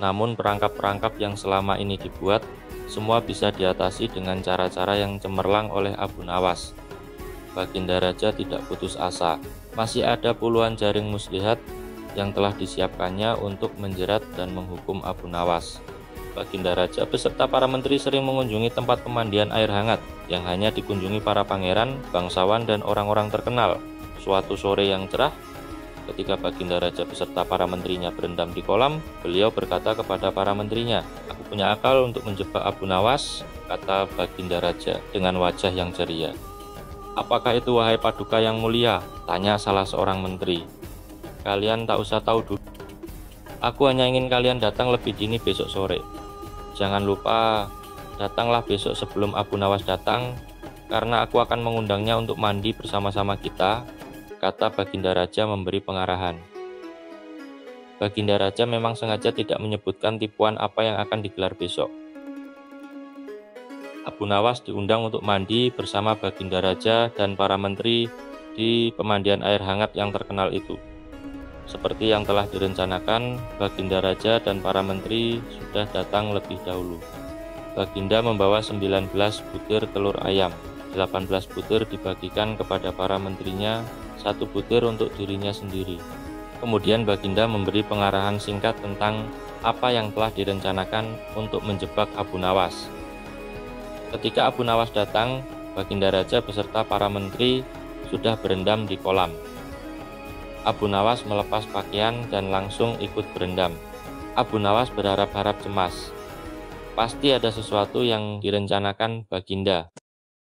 Namun perangkap-perangkap yang selama ini dibuat, semua bisa diatasi dengan cara-cara yang cemerlang oleh Abu Nawas. Baginda Raja tidak putus asa. Masih ada puluhan jaring muslihat yang telah disiapkannya untuk menjerat dan menghukum Abu Nawas. Baginda Raja beserta para menteri sering mengunjungi tempat pemandian air hangat yang hanya dikunjungi para pangeran, bangsawan, dan orang-orang terkenal. Suatu sore yang cerah, ketika Baginda Raja beserta para menterinya berendam di kolam, beliau berkata kepada para menterinya, "Aku punya akal untuk menjebak Abu Nawas," kata Baginda Raja dengan wajah yang ceria. "Apakah itu, wahai Paduka yang mulia?" tanya salah seorang menteri. "Kalian tak usah tahu dulu. Aku hanya ingin kalian datang lebih dini besok sore. Jangan lupa, datanglah besok sebelum Abu Nawas datang, karena aku akan mengundangnya untuk mandi bersama-sama kita," kata Baginda Raja memberi pengarahan. Baginda Raja memang sengaja tidak menyebutkan tipuan apa yang akan digelar besok. Abu Nawas diundang untuk mandi bersama Baginda Raja dan para menteri di pemandian air hangat yang terkenal itu. Seperti yang telah direncanakan, Baginda Raja dan para menteri sudah datang lebih dahulu. Baginda membawa 19 butir telur ayam. 18 butir dibagikan kepada para menterinya, 1 butir untuk dirinya sendiri. Kemudian Baginda memberi pengarahan singkat tentang apa yang telah direncanakan untuk menjebak Abu Nawas. Ketika Abu Nawas datang, Baginda Raja beserta para menteri sudah berendam di kolam. Abu Nawas melepas pakaian dan langsung ikut berendam. Abu Nawas berharap-harap cemas. Pasti ada sesuatu yang direncanakan Baginda.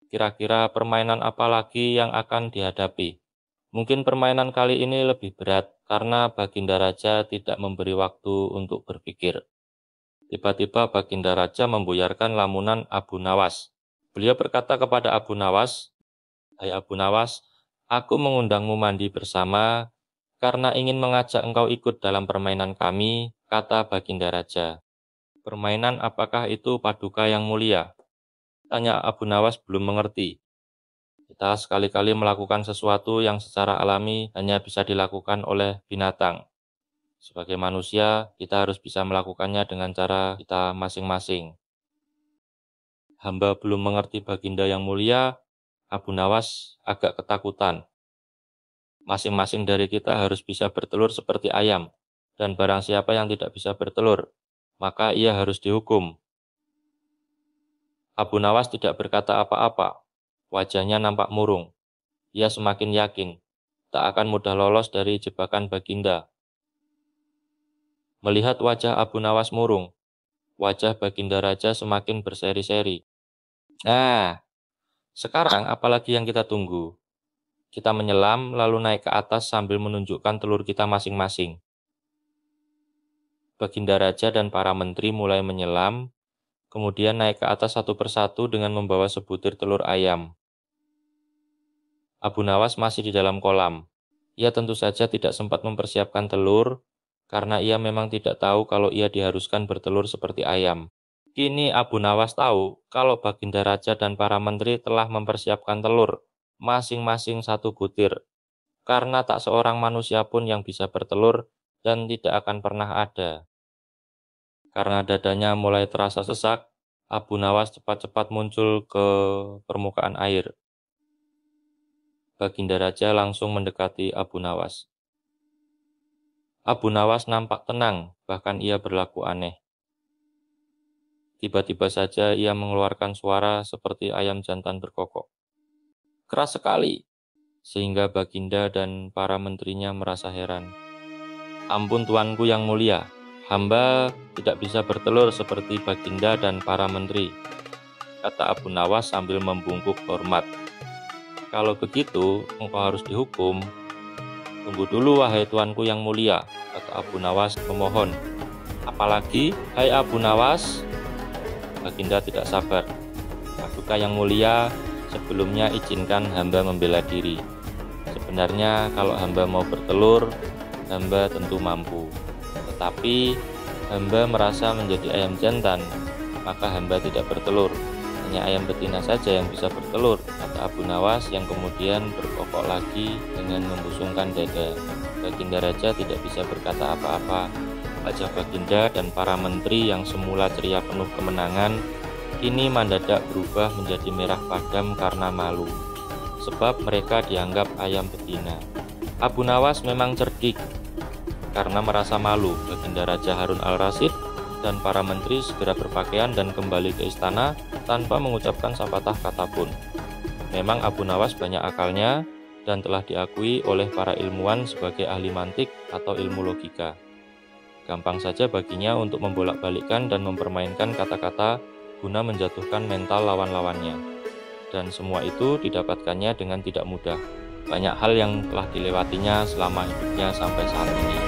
Kira-kira permainan apa lagi yang akan dihadapi? Mungkin permainan kali ini lebih berat karena Baginda Raja tidak memberi waktu untuk berpikir. Tiba-tiba Baginda Raja membuyarkan lamunan Abu Nawas. Beliau berkata kepada Abu Nawas, "Hai Abu Nawas, aku mengundangmu mandi bersama karena ingin mengajak engkau ikut dalam permainan kami," kata Baginda Raja. "Permainan apakah itu, Paduka yang mulia?" tanya Abu Nawas belum mengerti. "Kita sekali-kali melakukan sesuatu yang secara alami hanya bisa dilakukan oleh binatang. Sebagai manusia, kita harus bisa melakukannya dengan cara kita masing-masing." Hamba belum mengerti, Baginda yang mulia. Abu Nawas agak ketakutan. "Masing-masing dari kita harus bisa bertelur seperti ayam, dan barang siapa yang tidak bisa bertelur, maka ia harus dihukum." Abu Nawas tidak berkata apa-apa. Wajahnya nampak murung. Ia semakin yakin tak akan mudah lolos dari jebakan Baginda. Melihat wajah Abu Nawas murung, wajah Baginda Raja semakin berseri-seri. "Nah, sekarang apalagi yang kita tunggu? Kita menyelam lalu naik ke atas sambil menunjukkan telur kita masing-masing." Baginda Raja dan para menteri mulai menyelam, kemudian naik ke atas satu persatu dengan membawa sebutir telur ayam. Abu Nawas masih di dalam kolam. Ia tentu saja tidak sempat mempersiapkan telur, karena ia memang tidak tahu kalau ia diharuskan bertelur seperti ayam. Kini Abu Nawas tahu kalau Baginda Raja dan para menteri telah mempersiapkan telur, masing-masing 1 butir, karena tak seorang manusia pun yang bisa bertelur dan tidak akan pernah ada. Karena dadanya mulai terasa sesak, Abu Nawas cepat-cepat muncul ke permukaan air. Baginda Raja langsung mendekati Abu Nawas. Abu Nawas nampak tenang, bahkan ia berlaku aneh. Tiba-tiba saja ia mengeluarkan suara seperti ayam jantan berkokok. Keras sekali, sehingga Baginda dan para menterinya merasa heran. Ampun tuanku yang mulia, hamba tidak bisa bertelur seperti Baginda dan para menteri, kata Abu Nawas sambil membungkuk hormat. Kalau begitu, engkau harus dihukum. Tunggu dulu wahai tuanku yang mulia, kata Abu Nawas memohon. Apalagi, hai Abu Nawas? Baginda tidak sabar. Paduka yang mulia, sebelumnya izinkan hamba membela diri. Sebenarnya kalau hamba mau bertelur, hamba tentu mampu. Tetapi hamba merasa menjadi ayam jantan, maka hamba tidak bertelur. Hanya ayam betina saja yang bisa bertelur, kata Abu Nawas yang kemudian berkokok lagi dengan membusungkan dada. Baginda Raja tidak bisa berkata apa-apa. Wajah Baginda dan para menteri yang semula ceria penuh kemenangan, kini mendadak berubah menjadi merah padam karena malu, sebab mereka dianggap ayam betina. Abu Nawas memang cerdik. Karena merasa malu, Baginda Raja Harun al-Rasyid dan para menteri segera berpakaian dan kembali ke istana tanpa mengucapkan sepatah kata pun. Memang Abu Nawas banyak akalnya dan telah diakui oleh para ilmuwan sebagai ahli mantik atau ilmu logika. Gampang saja baginya untuk membolak-balikkan dan mempermainkan kata-kata guna menjatuhkan mental lawan-lawannya. Dan semua itu didapatkannya dengan tidak mudah. Banyak hal yang telah dilewatinya selama hidupnya sampai saat ini.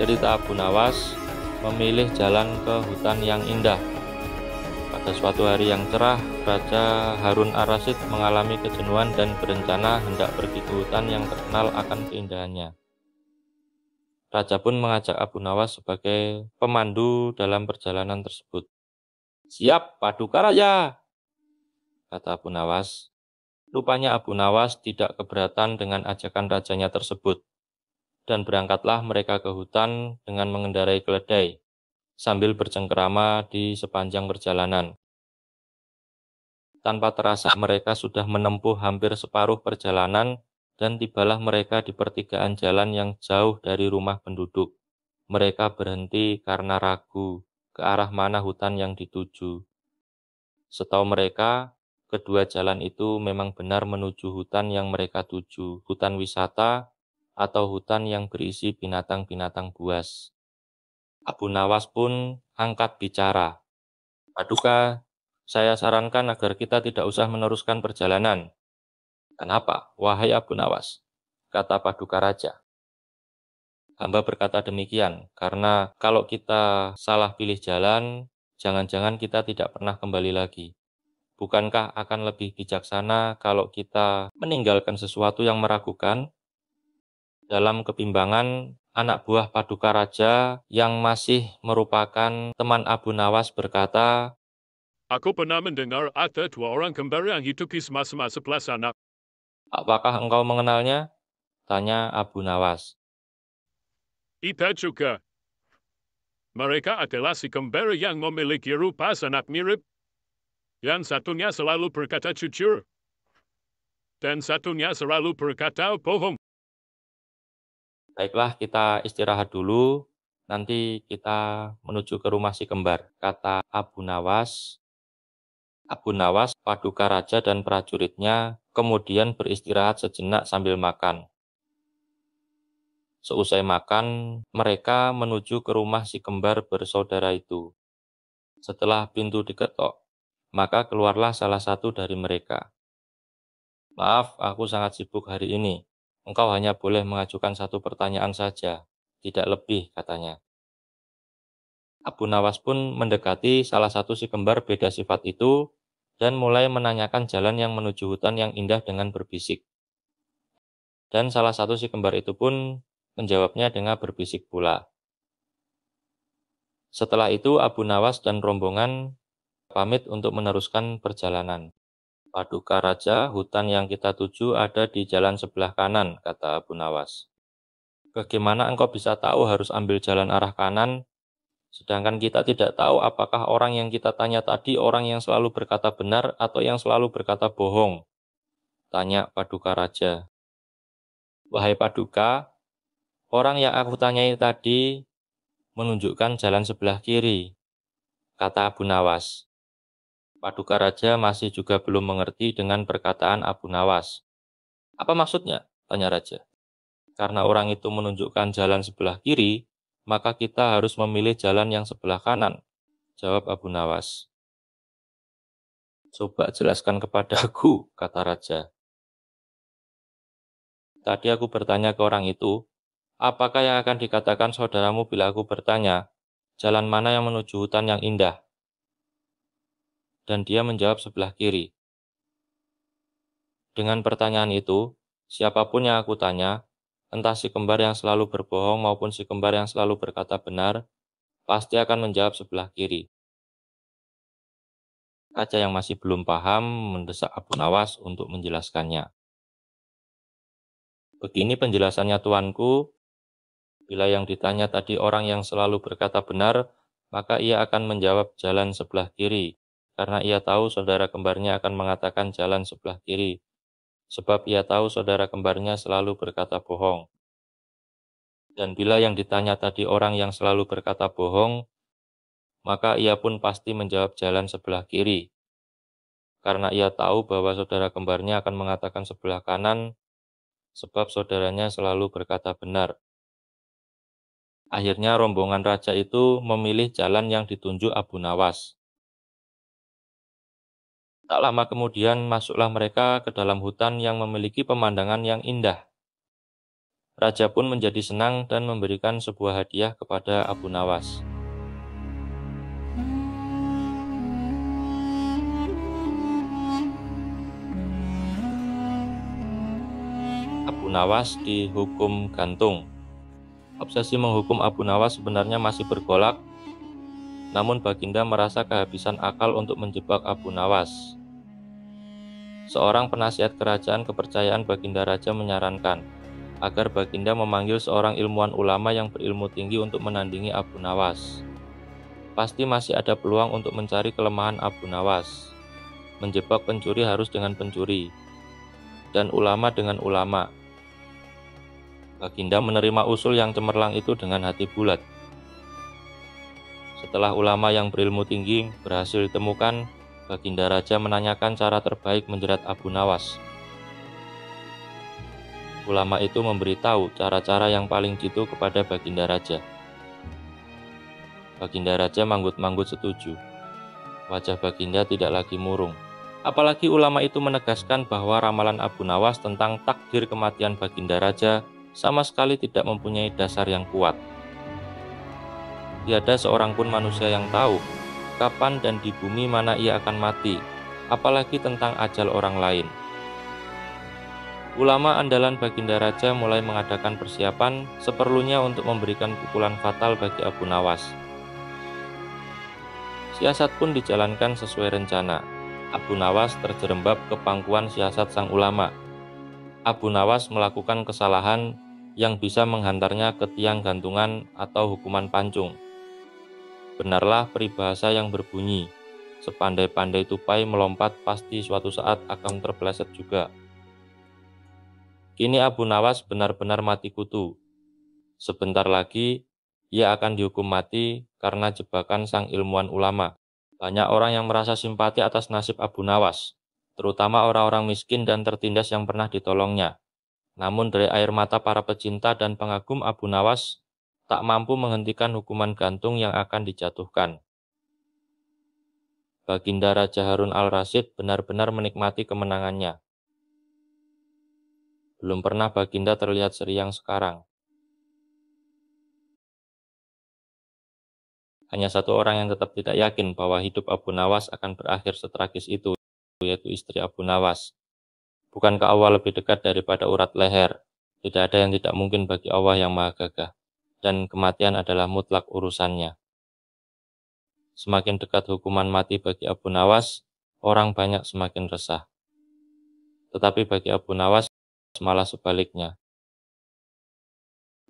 Cerita Abu Nawas memilih jalan ke hutan yang indah. Pada suatu hari yang cerah, Raja Harun al-Rasyid mengalami kejenuhan dan berencana hendak pergi ke hutan yang terkenal akan keindahannya. Raja pun mengajak Abu Nawas sebagai pemandu dalam perjalanan tersebut. Siap, Paduka Raja, kata Abu Nawas. Rupanya Abu Nawas tidak keberatan dengan ajakan rajanya tersebut. Dan berangkatlah mereka ke hutan dengan mengendarai keledai, sambil bercengkerama di sepanjang perjalanan. Tanpa terasa mereka sudah menempuh hampir separuh perjalanan dan tibalah mereka di pertigaan jalan yang jauh dari rumah penduduk. Mereka berhenti karena ragu ke arah mana hutan yang dituju. Setahu mereka, kedua jalan itu memang benar menuju hutan yang mereka tuju, hutan wisata atau hutan yang berisi binatang-binatang buas. Abu Nawas pun angkat bicara. Paduka, saya sarankan agar kita tidak usah meneruskan perjalanan. Kenapa, wahai Abu Nawas? Kata Paduka Raja. Hamba berkata demikian, karena kalau kita salah pilih jalan, jangan-jangan kita tidak pernah kembali lagi. Bukankah akan lebih bijaksana kalau kita meninggalkan sesuatu yang meragukan? Dalam kebimbangan, anak buah Paduka Raja yang masih merupakan teman Abu Nawas berkata, Aku pernah mendengar ada dua orang kembar yang hidup di semasa-masa anak. apakah engkau mengenalnya? Tanya Abu Nawas. Ita juga. Mereka adalah si kembar yang memiliki rupa sangat mirip. Yang satunya selalu berkata jujur. Dan satunya selalu berkata bohong. Baiklah, kita istirahat dulu. Nanti kita menuju ke rumah si kembar, kata Abu Nawas. Abu Nawas, Paduka Raja dan prajuritnya kemudian beristirahat sejenak sambil makan. Seusai makan, mereka menuju ke rumah si kembar bersaudara itu. Setelah pintu diketok, maka keluarlah salah satu dari mereka. Maaf, aku sangat sibuk hari ini. Engkau hanya boleh mengajukan satu pertanyaan saja, tidak lebih, katanya. Abu Nawas pun mendekati salah satu si kembar beda sifat itu dan mulai menanyakan jalan yang menuju hutan yang indah dengan berbisik. Dan salah satu si kembar itu pun menjawabnya dengan berbisik pula. Setelah itu Abu Nawas dan rombongan pamit untuk meneruskan perjalanan. Paduka Raja, hutan yang kita tuju ada di jalan sebelah kanan, kata Abu Nawas. Bagaimana engkau bisa tahu harus ambil jalan arah kanan, sedangkan kita tidak tahu apakah orang yang kita tanya tadi orang yang selalu berkata benar atau yang selalu berkata bohong? Tanya Paduka Raja. Wahai Paduka, orang yang aku tanyai tadi menunjukkan jalan sebelah kiri, kata Abu Nawas. Paduka Raja masih juga belum mengerti dengan perkataan Abu Nawas. Apa maksudnya? Tanya Raja. Karena orang itu menunjukkan jalan sebelah kiri, maka kita harus memilih jalan yang sebelah kanan, jawab Abu Nawas. Coba jelaskan kepadaku, kata Raja. Tadi aku bertanya ke orang itu, apakah yang akan dikatakan saudaramu bila aku bertanya, jalan mana yang menuju hutan yang indah? Dan dia menjawab sebelah kiri. Dengan pertanyaan itu, siapapun yang aku tanya, entah si kembar yang selalu berbohong maupun si kembar yang selalu berkata benar, pasti akan menjawab sebelah kiri. Raja yang masih belum paham mendesak Abu Nawas untuk menjelaskannya. Begini penjelasannya tuanku, bila yang ditanya tadi orang yang selalu berkata benar, maka ia akan menjawab jalan sebelah kiri, karena ia tahu saudara kembarnya akan mengatakan jalan sebelah kiri, sebab ia tahu saudara kembarnya selalu berkata bohong. Dan bila yang ditanya tadi orang yang selalu berkata bohong, maka ia pun pasti menjawab jalan sebelah kiri, karena ia tahu bahwa saudara kembarnya akan mengatakan sebelah kanan, sebab saudaranya selalu berkata benar. Akhirnya rombongan raja itu memilih jalan yang ditunjuk Abu Nawas. Tak lama kemudian masuklah mereka ke dalam hutan yang memiliki pemandangan yang indah. Raja pun menjadi senang dan memberikan sebuah hadiah kepada Abu Nawas. Abu Nawas dihukum gantung. Obsesi menghukum Abu Nawas sebenarnya masih bergolak, namun Baginda merasa kehabisan akal untuk menjebak Abu Nawas. Seorang penasihat kerajaan kepercayaan Baginda Raja menyarankan agar Baginda memanggil seorang ilmuwan ulama yang berilmu tinggi untuk menandingi Abu Nawas. Pasti masih ada peluang untuk mencari kelemahan Abu Nawas. Menjebak pencuri harus dengan pencuri, dan ulama dengan ulama. Baginda menerima usul yang cemerlang itu dengan hati bulat. Setelah ulama yang berilmu tinggi berhasil ditemukan, Baginda Raja menanyakan cara terbaik menjerat Abu Nawas. Ulama itu memberitahu cara-cara yang paling jitu kepada Baginda Raja. Baginda Raja manggut-manggut setuju. Wajah Baginda tidak lagi murung. Apalagi ulama itu menegaskan bahwa ramalan Abu Nawas tentang takdir kematian Baginda Raja sama sekali tidak mempunyai dasar yang kuat. Tiada seorang pun manusia yang tahu kapan dan di bumi mana ia akan mati, apalagi tentang ajal orang lain. Ulama andalan Baginda Raja mulai mengadakan persiapan seperlunya untuk memberikan pukulan fatal bagi Abu Nawas. Siasat pun dijalankan sesuai rencana. Abu Nawas terjerembab ke pangkuan siasat sang ulama. Abu Nawas melakukan kesalahan yang bisa menghantarnya ke tiang gantungan atau hukuman pancung. Benarlah peribahasa yang berbunyi, sepandai-pandai tupai melompat pasti suatu saat akan terpeleset juga. Kini Abu Nawas benar-benar mati kutu. Sebentar lagi ia akan dihukum mati karena jebakan sang ilmuwan ulama. Banyak orang yang merasa simpati atas nasib Abu Nawas, terutama orang-orang miskin dan tertindas yang pernah ditolongnya. Namun dari air mata para pecinta dan pengagum Abu Nawas tak mampu menghentikan hukuman gantung yang akan dijatuhkan. Baginda Raja Harun al-Rasyid benar-benar menikmati kemenangannya. Belum pernah Baginda terlihat seriang sekarang. Hanya satu orang yang tetap tidak yakin bahwa hidup Abu Nawas akan berakhir setragis itu, yaitu istri Abu Nawas. Bukankah Allah lebih dekat daripada urat leher? Tidak ada yang tidak mungkin bagi Allah yang Maha Gagah, dan kematian adalah mutlak urusannya. Semakin dekat hukuman mati bagi Abu Nawas, orang banyak semakin resah. Tetapi bagi Abu Nawas malah sebaliknya.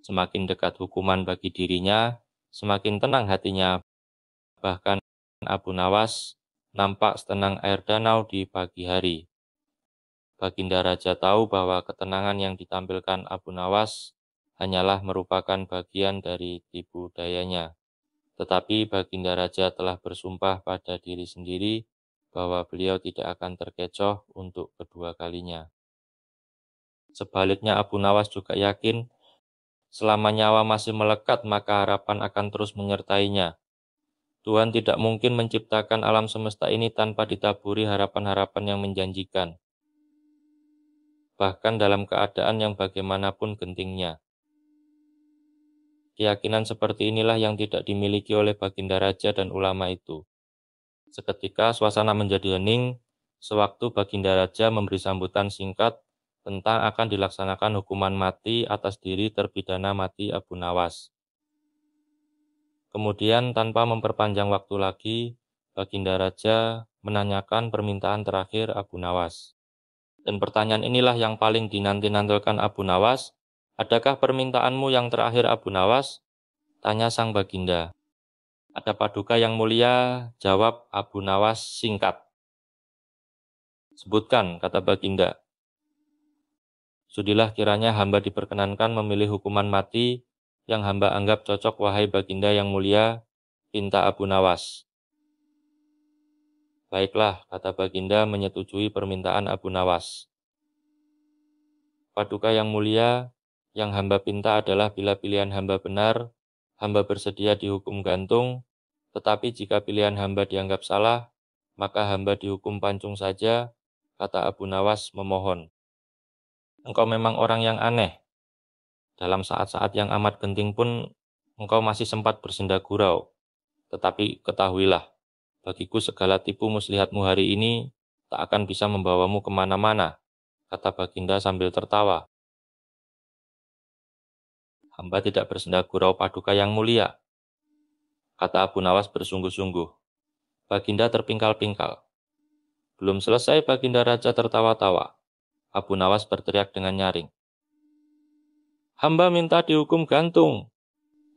Semakin dekat hukuman bagi dirinya, semakin tenang hatinya. Bahkan Abu Nawas nampak setenang air danau di pagi hari. Baginda Raja tahu bahwa ketenangan yang ditampilkan Abu Nawas hanyalah merupakan bagian dari tipu dayanya. Tetapi Baginda Raja telah bersumpah pada diri sendiri bahwa beliau tidak akan terkecoh untuk kedua kalinya. Sebaliknya Abu Nawas juga yakin selama nyawa masih melekat maka harapan akan terus menyertainya. Tuhan tidak mungkin menciptakan alam semesta ini tanpa ditaburi harapan-harapan yang menjanjikan. Bahkan dalam keadaan yang bagaimanapun gentingnya. Keyakinan seperti inilah yang tidak dimiliki oleh Baginda Raja dan ulama itu. Seketika suasana menjadi hening, sewaktu Baginda Raja memberi sambutan singkat tentang akan dilaksanakan hukuman mati atas diri terpidana mati Abu Nawas. Kemudian tanpa memperpanjang waktu lagi, Baginda Raja menanyakan permintaan terakhir Abu Nawas. Dan pertanyaan inilah yang paling dinanti-nantikan Abu Nawas. Adakah permintaanmu yang terakhir Abu Nawas? Tanya sang Baginda. Ada paduka yang mulia, jawab Abu Nawas singkat. Sebutkan, kata Baginda. Sudilah kiranya hamba diperkenankan memilih hukuman mati yang hamba anggap cocok wahai Baginda yang mulia, pinta Abu Nawas. Baiklah, kata Baginda menyetujui permintaan Abu Nawas. Paduka yang mulia, yang hamba pinta adalah bila pilihan hamba benar, hamba bersedia dihukum gantung, tetapi jika pilihan hamba dianggap salah, maka hamba dihukum pancung saja, kata Abu Nawas memohon. Engkau memang orang yang aneh. Dalam saat-saat yang amat genting pun, engkau masih sempat bersenda gurau. Tetapi ketahuilah, bagiku segala tipu muslihatmu hari ini tak akan bisa membawamu kemana-mana, kata Baginda sambil tertawa. Hamba tidak bersenda gurau paduka yang mulia, kata Abu Nawas bersungguh-sungguh. Baginda terpingkal-pingkal. Belum selesai Baginda Raja tertawa-tawa. Abu Nawas berteriak dengan nyaring. Hamba minta dihukum gantung,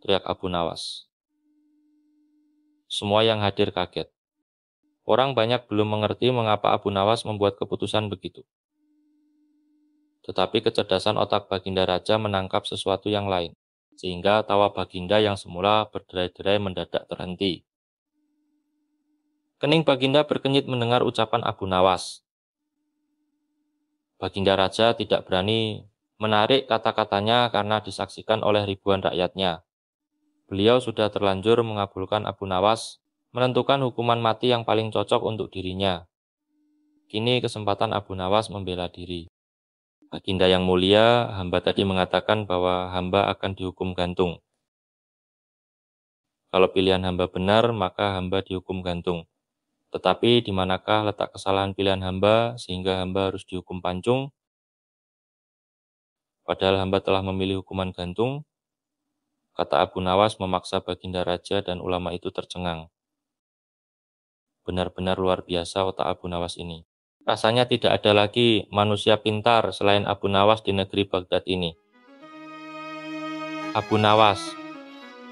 teriak Abu Nawas. Semua yang hadir kaget. Orang banyak belum mengerti mengapa Abu Nawas membuat keputusan begitu. Tetapi kecerdasan otak Baginda Raja menangkap sesuatu yang lain, sehingga tawa Baginda yang semula berderai-derai mendadak terhenti. Kening Baginda berkenyit mendengar ucapan Abu Nawas. Baginda Raja tidak berani menarik kata-katanya karena disaksikan oleh ribuan rakyatnya. Beliau sudah terlanjur mengabulkan Abu Nawas, menentukan hukuman mati yang paling cocok untuk dirinya. Kini kesempatan Abu Nawas membela diri. Baginda yang mulia, hamba tadi mengatakan bahwa hamba akan dihukum gantung. Kalau pilihan hamba benar, maka hamba dihukum gantung. Tetapi di manakah letak kesalahan pilihan hamba sehingga hamba harus dihukum pancung? Padahal hamba telah memilih hukuman gantung, kata Abu Nawas memaksa Baginda Raja dan ulama itu tercengang. Benar-benar luar biasa otak Abu Nawas ini. Rasanya tidak ada lagi manusia pintar selain Abu Nawas di negeri Baghdad ini. Abu Nawas,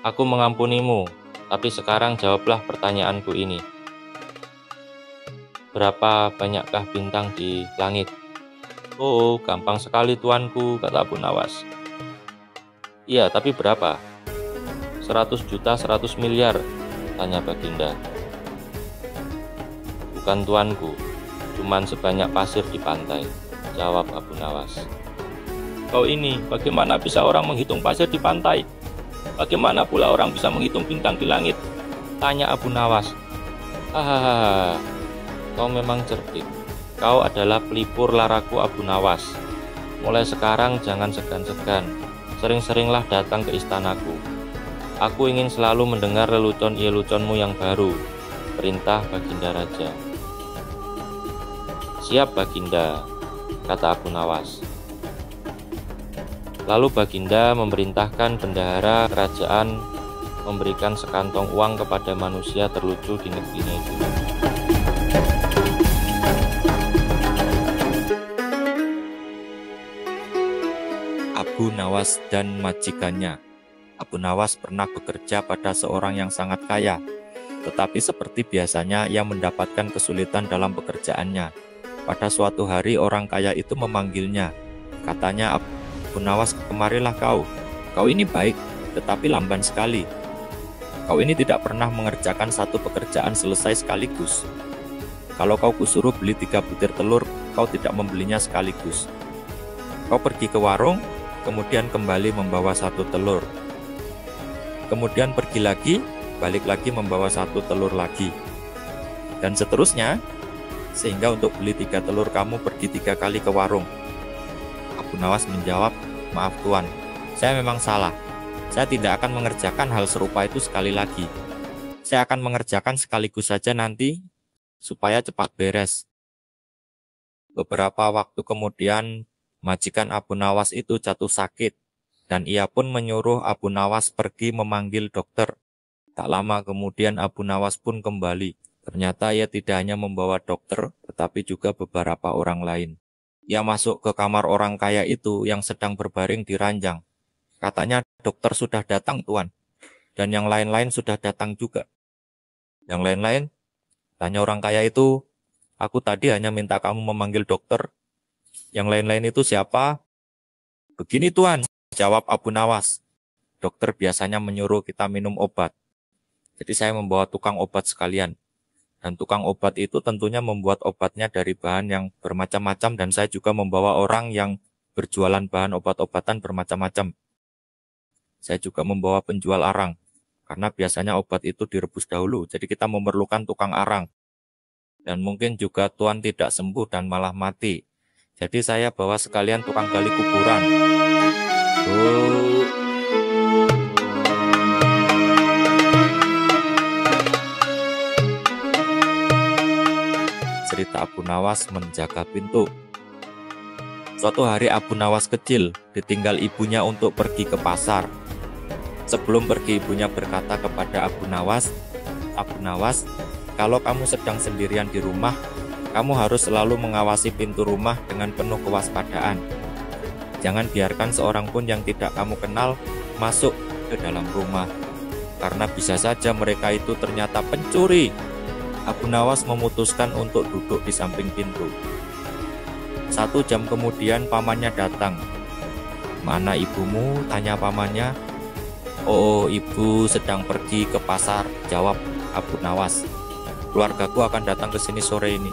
aku mengampunimu, tapi sekarang jawablah pertanyaanku ini. Berapa banyakkah bintang di langit? Oh, gampang sekali tuanku, kata Abu Nawas. Iya, tapi berapa? 100 juta, 100 miliar, tanya Baginda. Bukan tuanku, cuman sebanyak pasir di pantai, jawab Abu Nawas. Kau ini, bagaimana bisa orang menghitung pasir di pantai? Bagaimana pula orang bisa menghitung bintang di langit? Tanya Abu Nawas. Hahaha, kau memang cerdik. Kau adalah pelipur laraku Abu Nawas. Mulai sekarang jangan segan-segan. Sering-seringlah datang ke istanaku. Aku ingin selalu mendengar lelucon-leluconmu yang baru. Perintah Baginda Raja. Siap Baginda, kata Abu Nawas. Lalu Baginda memerintahkan bendahara kerajaan memberikan sekantong uang kepada manusia terlucu di negerinya itu. Abu Nawas dan majikannya. Abu Nawas pernah bekerja pada seorang yang sangat kaya, tetapi seperti biasanya ia mendapatkan kesulitan dalam pekerjaannya. Pada suatu hari orang kaya itu memanggilnya. Katanya, Abu Nawas, kemarilah kau. Kau ini baik, tetapi lamban sekali. Kau ini tidak pernah mengerjakan satu pekerjaan selesai sekaligus. Kalau kau kusuruh beli 3 butir telur, kau tidak membelinya sekaligus. Kau pergi ke warung, kemudian kembali membawa 1 telur. Kemudian pergi lagi, balik lagi membawa 1 telur lagi. Dan seterusnya, sehingga untuk beli 3 telur kamu pergi 3 kali ke warung. Abu Nawas menjawab, maaf Tuan, saya memang salah. Saya tidak akan mengerjakan hal serupa itu sekali lagi. Saya akan mengerjakan sekaligus saja nanti, supaya cepat beres. Beberapa waktu kemudian, majikan Abu Nawas itu jatuh sakit, dan ia pun menyuruh Abu Nawas pergi memanggil dokter. Tak lama kemudian Abu Nawas pun kembali. Ternyata ia tidak hanya membawa dokter, tetapi juga beberapa orang lain. Ia masuk ke kamar orang kaya itu yang sedang berbaring di ranjang. Katanya, dokter sudah datang Tuan, dan yang lain-lain sudah datang juga. Yang lain-lain? Tanya orang kaya itu, aku tadi hanya minta kamu memanggil dokter. Yang lain-lain itu siapa? Begini Tuan, jawab Abu Nawas. Dokter biasanya menyuruh kita minum obat. Jadi saya membawa tukang obat sekalian. Dan tukang obat itu tentunya membuat obatnya dari bahan yang bermacam-macam, dan saya juga membawa orang yang berjualan bahan obat-obatan bermacam-macam. Saya juga membawa penjual arang, karena biasanya obat itu direbus dahulu, jadi kita memerlukan tukang arang. Dan mungkin juga Tuan tidak sembuh dan malah mati. Jadi saya bawa sekalian tukang gali kuburan. Cerita Abu Nawas menjaga pintu. Suatu hari Abu Nawas kecil ditinggal ibunya untuk pergi ke pasar. Sebelum pergi ibunya berkata kepada Abu Nawas, kalau kamu sedang sendirian di rumah, kamu harus selalu mengawasi pintu rumah dengan penuh kewaspadaan. Jangan biarkan seorang pun yang tidak kamu kenal masuk ke dalam rumah, karena bisa saja mereka itu ternyata pencuri. Abu Nawas memutuskan untuk duduk di samping pintu. 1 jam kemudian pamannya datang. Mana ibumu? Tanya pamannya. Oh, ibu sedang pergi ke pasar, jawab Abu Nawas. Keluargaku akan datang ke sini sore ini.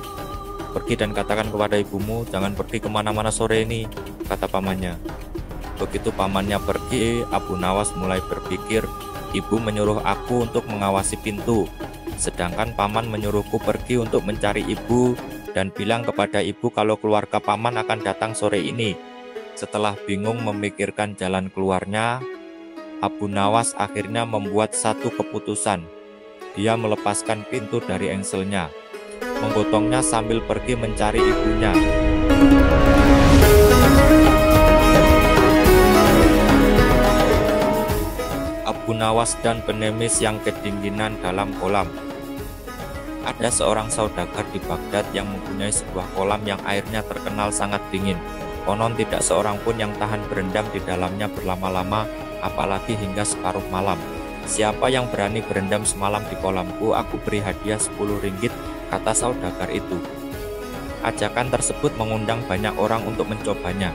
Pergi dan katakan kepada ibumu, jangan pergi kemana-mana sore ini, kata pamannya. Begitu pamannya pergi, Abu Nawas mulai berpikir, ibu menyuruh aku untuk mengawasi pintu, sedangkan paman menyuruhku pergi untuk mencari ibu dan bilang kepada ibu kalau keluarga paman akan datang sore ini. Setelah bingung memikirkan jalan keluarnya, Abu Nawas akhirnya membuat satu keputusan. Dia melepaskan pintu dari engselnya, menggotongnya sambil pergi mencari ibunya. Abu Nawas dan pengemis yang kedinginan dalam kolam. Ada seorang saudagar di Baghdad yang mempunyai sebuah kolam yang airnya terkenal sangat dingin. Konon tidak seorang pun yang tahan berendam di dalamnya berlama-lama, apalagi hingga separuh malam. Siapa yang berani berendam semalam di kolamku, aku beri hadiah 10 ringgit, kata saudagar itu. Ajakan tersebut mengundang banyak orang untuk mencobanya.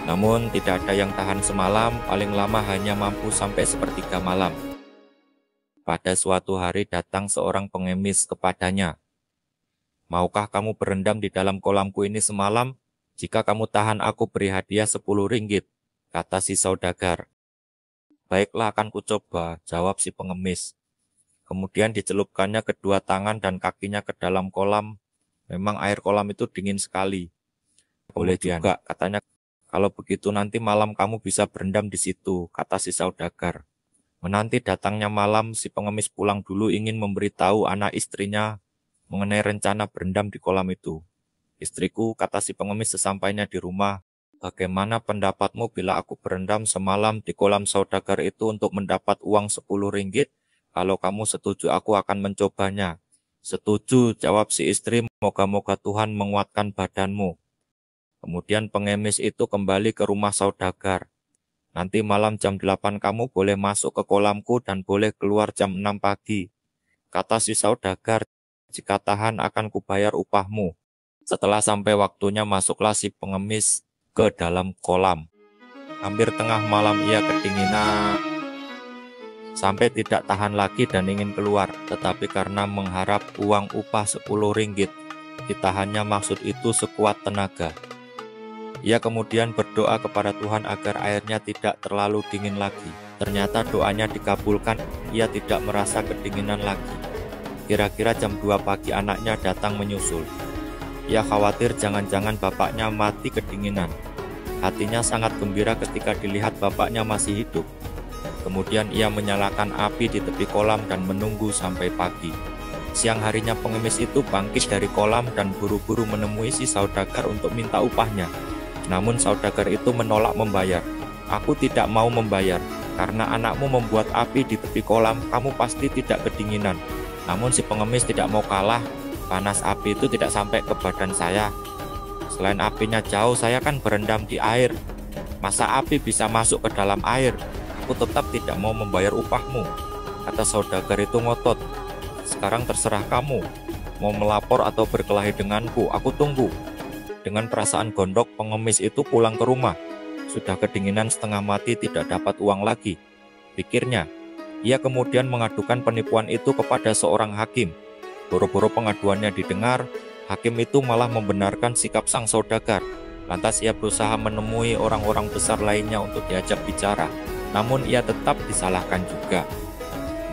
Namun tidak ada yang tahan semalam, paling lama hanya mampu sampai sepertiga malam. Pada suatu hari datang seorang pengemis kepadanya. Maukah kamu berendam di dalam kolamku ini semalam? Jika kamu tahan aku beri hadiah 10 ringgit, kata si saudagar. Baiklah, akan kucoba, jawab si pengemis. Kemudian dicelupkannya kedua tangan dan kakinya ke dalam kolam. Memang air kolam itu dingin sekali. Boleh juga, katanya, kalau begitu nanti malam kamu bisa berendam di situ, kata si saudagar. Menanti datangnya malam, si pengemis pulang dulu ingin memberitahu anak istrinya mengenai rencana berendam di kolam itu. Istriku, kata si pengemis sesampainya di rumah, bagaimana pendapatmu bila aku berendam semalam di kolam saudagar itu untuk mendapat uang 10 ringgit? Kalau kamu setuju, aku akan mencobanya. Setuju, jawab si istri, moga-moga Tuhan menguatkan badanmu. Kemudian pengemis itu kembali ke rumah saudagar. Nanti malam jam 8 kamu boleh masuk ke kolamku dan boleh keluar jam 6 pagi. Kata si saudagar, jika tahan akan kubayar upahmu. Setelah sampai waktunya masuklah si pengemis ke dalam kolam. Hampir tengah malam ia kedinginan sampai tidak tahan lagi dan ingin keluar. Tetapi karena mengharap uang upah 10 ringgit, ditahannya maksud itu sekuat tenaga. Ia kemudian berdoa kepada Tuhan agar airnya tidak terlalu dingin lagi. Ternyata doanya dikabulkan, ia tidak merasa kedinginan lagi. Kira-kira jam 2 pagi anaknya datang menyusul. Ia khawatir jangan-jangan bapaknya mati kedinginan. Hatinya sangat gembira ketika dilihat bapaknya masih hidup. Kemudian ia menyalakan api di tepi kolam dan menunggu sampai pagi. Siang harinya pengemis itu bangkit dari kolam dan buru-buru menemui si saudagar untuk minta upahnya. Namun saudagar itu menolak membayar. Aku tidak mau membayar, karena anakmu membuat api di tepi kolam, kamu pasti tidak kedinginan. Namun si pengemis tidak mau kalah, panas api itu tidak sampai ke badan saya. Selain apinya jauh, saya kan berendam di air. Masa api bisa masuk ke dalam air? Aku tetap tidak mau membayar upahmu. Kata saudagar itu ngotot. Sekarang terserah kamu, mau melapor atau berkelahi denganku, aku tunggu. Dengan perasaan gondok, pengemis itu pulang ke rumah. Sudah kedinginan setengah mati, tidak dapat uang lagi, pikirnya. Ia kemudian mengadukan penipuan itu kepada seorang hakim. Boro-boro pengaduannya didengar, hakim itu malah membenarkan sikap sang saudagar. Lantas ia berusaha menemui orang-orang besar lainnya untuk diajak bicara. Namun ia tetap disalahkan juga.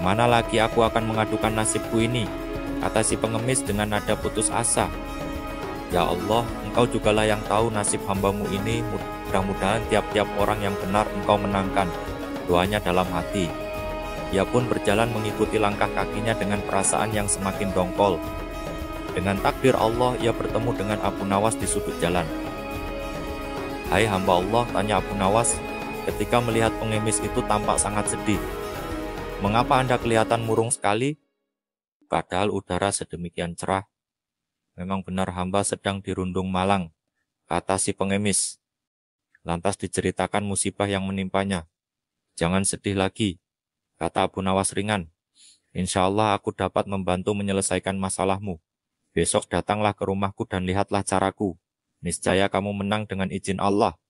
Mana lagi aku akan mengadukan nasibku ini? Kata si pengemis dengan nada putus asa. Ya Allah, Engkau jugalah yang tahu nasib hambamu ini. Mudah-mudahan tiap-tiap orang yang benar Engkau menangkan. Doanya dalam hati. Ia pun berjalan mengikuti langkah kakinya dengan perasaan yang semakin dongkol. Dengan takdir Allah, ia bertemu dengan Abu Nawas di sudut jalan. Hai hamba Allah, tanya Abu Nawas, ketika melihat pengemis itu tampak sangat sedih. Mengapa Anda kelihatan murung sekali? Padahal udara sedemikian cerah. Memang benar hamba sedang dirundung malang, kata si pengemis. Lantas diceritakan musibah yang menimpanya. Jangan sedih lagi, kata Abu Nawas ringan. Insya Allah aku dapat membantu menyelesaikan masalahmu. Besok datanglah ke rumahku dan lihatlah caraku. Niscaya kamu menang dengan izin Allah.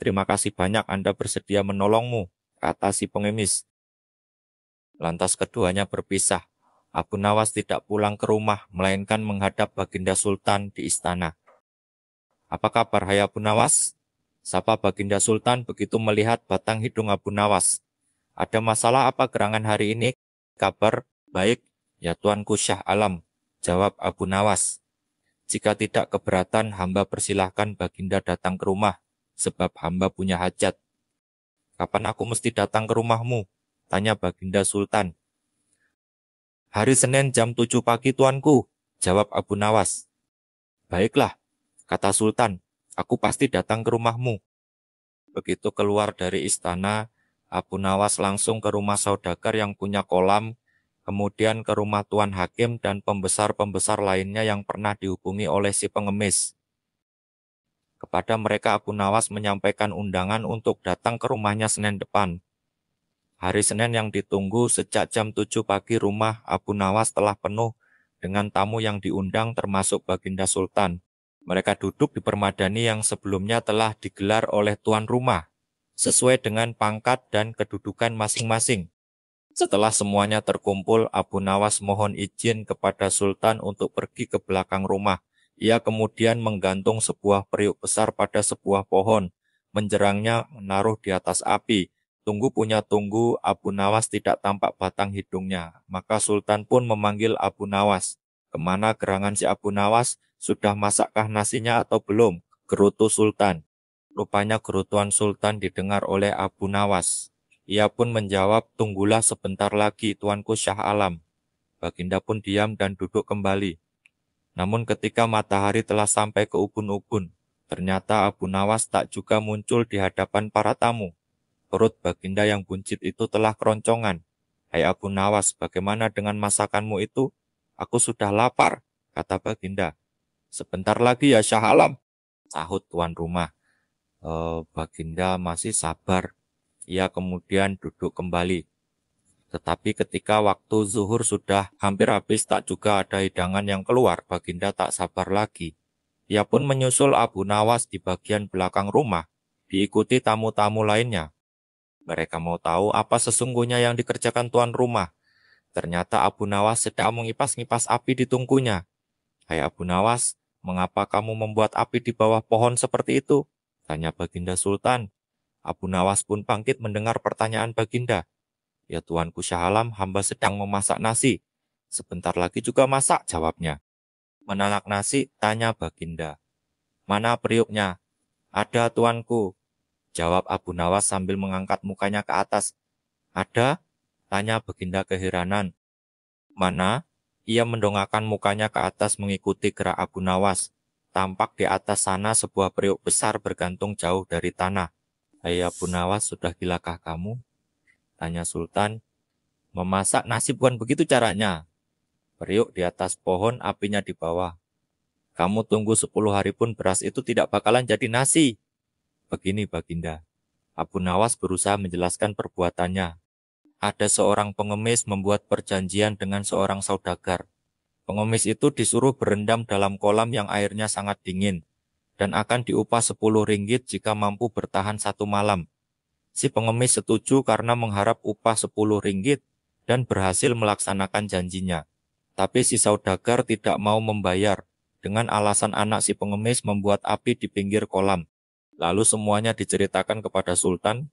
Terima kasih banyak Anda bersedia menolongmu, kata si pengemis. Lantas keduanya berpisah. Abu Nawas tidak pulang ke rumah, melainkan menghadap Baginda Sultan di istana. Apa kabar, hai Abu Nawas? Sapa Baginda Sultan begitu melihat batang hidung Abu Nawas. Ada masalah apa gerangan hari ini? Kabar baik, ya Tuanku Syah Alam, jawab Abu Nawas. Jika tidak keberatan, hamba persilahkan Baginda datang ke rumah, sebab hamba punya hajat. Kapan aku mesti datang ke rumahmu? Tanya Baginda Sultan. Hari Senin jam 7 pagi Tuanku, jawab Abu Nawas. Baiklah, kata Sultan, aku pasti datang ke rumahmu. Begitu keluar dari istana, Abu Nawas langsung ke rumah saudagar yang punya kolam, kemudian ke rumah Tuan Hakim dan pembesar-pembesar lainnya yang pernah dihubungi oleh si pengemis. Kepada mereka Abu Nawas menyampaikan undangan untuk datang ke rumahnya Senin depan. Hari Senin yang ditunggu sejak jam 7 pagi rumah Abu Nawas telah penuh dengan tamu yang diundang termasuk Baginda Sultan. Mereka duduk di permadani yang sebelumnya telah digelar oleh tuan rumah, sesuai dengan pangkat dan kedudukan masing-masing. Setelah semuanya terkumpul, Abu Nawas mohon izin kepada Sultan untuk pergi ke belakang rumah. Ia kemudian menggantung sebuah periuk besar pada sebuah pohon, menjerangnya menaruh di atas api. Tunggu punya tunggu, Abu Nawas tidak tampak batang hidungnya. Maka Sultan pun memanggil Abu Nawas. Kemana gerangan si Abu Nawas? Sudah masakkah nasinya atau belum? Gerutu Sultan. Rupanya gerutuan Sultan didengar oleh Abu Nawas. Ia pun menjawab, tunggulah sebentar lagi Tuanku Syah Alam. Baginda pun diam dan duduk kembali. Namun ketika matahari telah sampai ke ubun-ubun, Ternyata Abu Nawas tak juga muncul di hadapan para tamu. Perut Baginda yang buncit itu telah keroncongan. "Hai Abu Nawas, bagaimana dengan masakanmu itu? Aku sudah lapar," kata Baginda. "Sebentar lagi ya Shah Alam," sahut tuan rumah. Baginda masih sabar. Ia kemudian duduk kembali. Tetapi ketika waktu zuhur sudah hampir habis, tak juga ada hidangan yang keluar. Baginda tak sabar lagi. Ia pun menyusul Abu Nawas di bagian belakang rumah, diikuti tamu-tamu lainnya. Mereka mau tahu apa sesungguhnya yang dikerjakan tuan rumah. Ternyata Abu Nawas sedang mengipas-ngipas api di tungkunya. "Hai Abu Nawas, mengapa kamu membuat api di bawah pohon seperti itu?" tanya Baginda Sultan. Abu Nawas pun bangkit mendengar pertanyaan Baginda. "Ya Tuanku Shah Alam, hamba sedang memasak nasi. Sebentar lagi juga masak," jawabnya. "Menanak nasi?" tanya Baginda. "Mana periuknya?" "Ada tuanku," jawab Abu Nawas sambil mengangkat mukanya ke atas. "Ada?" tanya Baginda keheranan. "Mana?" Ia mendongakkan mukanya ke atas mengikuti gerak Abu Nawas. Tampak di atas sana sebuah periuk besar bergantung jauh dari tanah. "Hai Abu Nawas, sudah gilakah kamu?" tanya Sultan. "Memasak nasi bukan begitu caranya. Periuk di atas pohon, apinya di bawah. Kamu tunggu 10 hari pun beras itu tidak bakalan jadi nasi." "Begini Baginda." Abu Nawas berusaha menjelaskan perbuatannya. Ada seorang pengemis membuat perjanjian dengan seorang saudagar. Pengemis itu disuruh berendam dalam kolam yang airnya sangat dingin, dan akan diupah 10 ringgit jika mampu bertahan 1 malam. Si pengemis setuju karena mengharap upah 10 ringgit dan berhasil melaksanakan janjinya. Tapi si saudagar tidak mau membayar dengan alasan anak si pengemis membuat api di pinggir kolam. Lalu semuanya diceritakan kepada Sultan,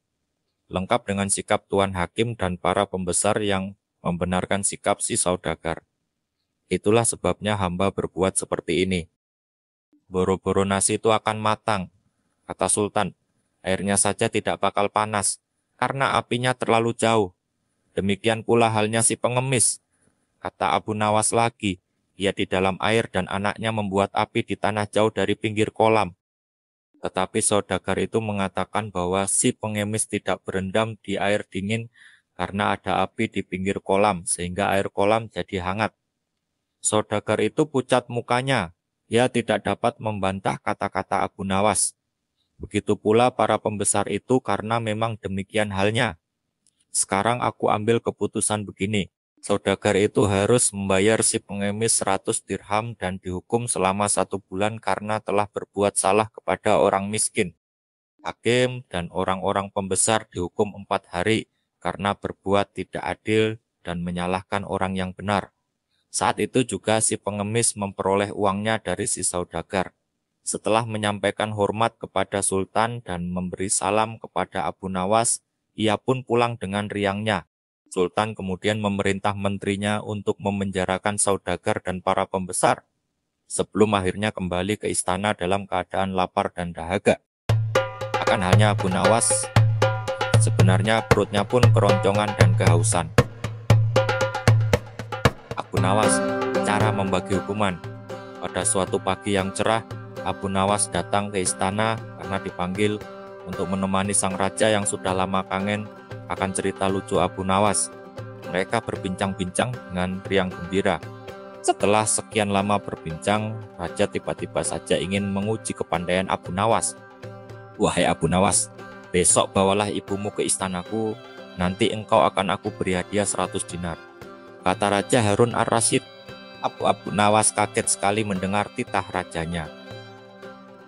lengkap dengan sikap Tuan Hakim dan para pembesar yang membenarkan sikap si saudagar. "Itulah sebabnya hamba berbuat seperti ini. Boro-boro nasi itu akan matang," kata Sultan. "Airnya saja tidak bakal panas, karena apinya terlalu jauh. Demikian pula halnya si pengemis," kata Abu Nawas lagi. "Ia di dalam air dan anaknya membuat api di tanah jauh dari pinggir kolam." Tetapi saudagar itu mengatakan bahwa si pengemis tidak berendam di air dingin karena ada api di pinggir kolam, sehingga air kolam jadi hangat. Saudagar itu pucat mukanya. Ia tidak dapat membantah kata-kata Abu Nawas. Begitu pula para pembesar itu karena memang demikian halnya. Sekarang aku ambil keputusan begini. Saudagar itu harus membayar si pengemis 100 dirham dan dihukum selama 1 bulan karena telah berbuat salah kepada orang miskin. Hakim dan orang-orang pembesar dihukum 4 hari karena berbuat tidak adil dan menyalahkan orang yang benar. Saat itu juga si pengemis memperoleh uangnya dari si saudagar. Setelah menyampaikan hormat kepada Sultan dan memberi salam kepada Abu Nawas, ia pun pulang dengan riangnya. Sultan kemudian memerintah menterinya untuk memenjarakan saudagar dan para pembesar, sebelum akhirnya kembali ke istana dalam keadaan lapar dan dahaga. Akan halnya Abu Nawas, sebenarnya perutnya pun keroncongan dan kehausan. Abu Nawas, cara membagi hukuman. Pada suatu pagi yang cerah, Abu Nawas datang ke istana karena dipanggil untuk menemani sang raja yang sudah lama kangen akan cerita lucu Abu Nawas. Mereka berbincang-bincang dengan riang gembira. Setelah sekian lama berbincang, raja tiba-tiba saja ingin menguji kepandaian Abu Nawas. "Wahai Abu Nawas, besok bawalah ibumu ke istanaku, nanti engkau akan aku beri hadiah 100 dinar. Kata Raja Harun Ar-Rasyid. Abu Nawas kaget sekali mendengar titah rajanya.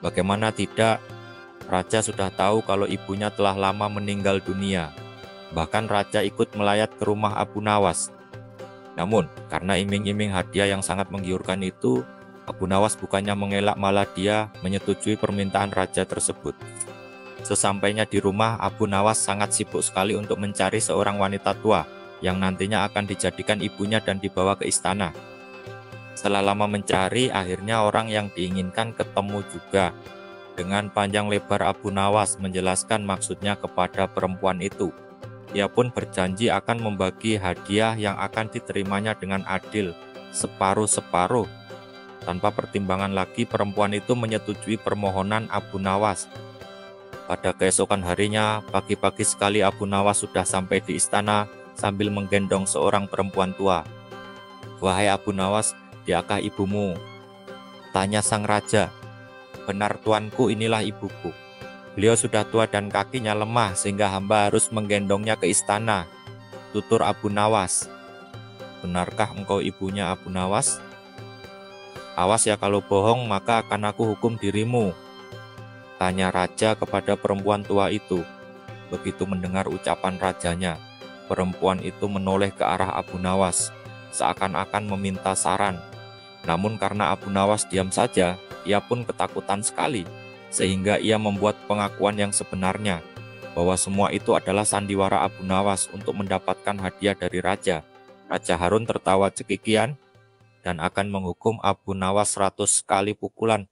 Bagaimana tidak, raja sudah tahu kalau ibunya telah lama meninggal dunia. Bahkan raja ikut melayat ke rumah Abu Nawas. Namun, karena iming-iming hadiah yang sangat menggiurkan itu, Abu Nawas bukannya mengelak, malah dia menyetujui permintaan raja tersebut. Sesampainya di rumah, Abu Nawas sangat sibuk sekali untuk mencari seorang wanita tua yang nantinya akan dijadikan ibunya dan dibawa ke istana. Setelah lama mencari, akhirnya orang yang diinginkan ketemu juga. Dengan panjang lebar Abu Nawas menjelaskan maksudnya kepada perempuan itu. Ia pun berjanji akan membagi hadiah yang akan diterimanya dengan adil, separuh-separuh. Tanpa pertimbangan lagi, perempuan itu menyetujui permohonan Abu Nawas. Pada keesokan harinya, pagi-pagi sekali Abu Nawas sudah sampai di istana sambil menggendong seorang perempuan tua. "Wahai Abu Nawas, diakah ibumu?" tanya sang raja. "Benar tuanku, inilah ibuku. Beliau sudah tua dan kakinya lemah sehingga hamba harus menggendongnya ke istana," tutur Abu Nawas. "Benarkah engkau ibunya Abu Nawas? Awas ya, kalau bohong maka akan aku hukum dirimu," tanya raja kepada perempuan tua itu. Begitu mendengar ucapan rajanya, perempuan itu menoleh ke arah Abu Nawas, seakan-akan meminta saran. Namun karena Abu Nawas diam saja, ia pun ketakutan sekali, sehingga ia membuat pengakuan yang sebenarnya, bahwa semua itu adalah sandiwara Abu Nawas untuk mendapatkan hadiah dari raja. Raja Harun tertawa cekikian dan akan menghukum Abu Nawas 100 kali pukulan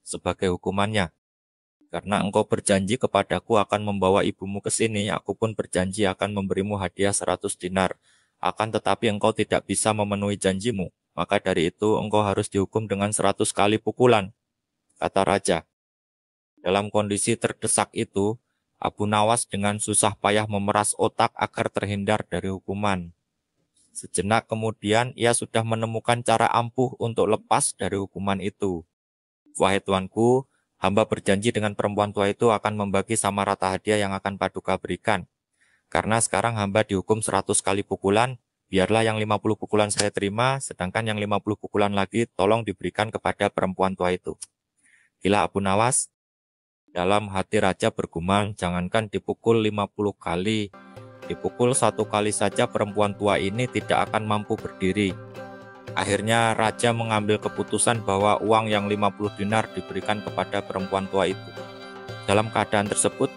sebagai hukumannya. "Karena engkau berjanji kepadaku akan membawa ibumu ke sini, aku pun berjanji akan memberimu hadiah 100 dinar. Akan tetapi engkau tidak bisa memenuhi janjimu, maka dari itu engkau harus dihukum dengan 100 kali pukulan," kata raja. Dalam kondisi terdesak itu, Abu Nawas dengan susah payah memeras otak agar terhindar dari hukuman. Sejenak kemudian ia sudah menemukan cara ampuh untuk lepas dari hukuman itu. "Wahai tuanku, hamba berjanji dengan perempuan tua itu akan membagi sama rata hadiah yang akan Paduka berikan. Karena sekarang hamba dihukum 100 kali pukulan, biarlah yang 50 pukulan saya terima, sedangkan yang 50 pukulan lagi tolong diberikan kepada perempuan tua itu." Gila Abu Nawas. Dalam hati raja bergumam, jangankan dipukul 50 kali, dipukul 1 kali saja perempuan tua ini tidak akan mampu berdiri. Akhirnya raja mengambil keputusan bahwa uang yang 50 dinar diberikan kepada perempuan tua itu. Dalam keadaan tersebut,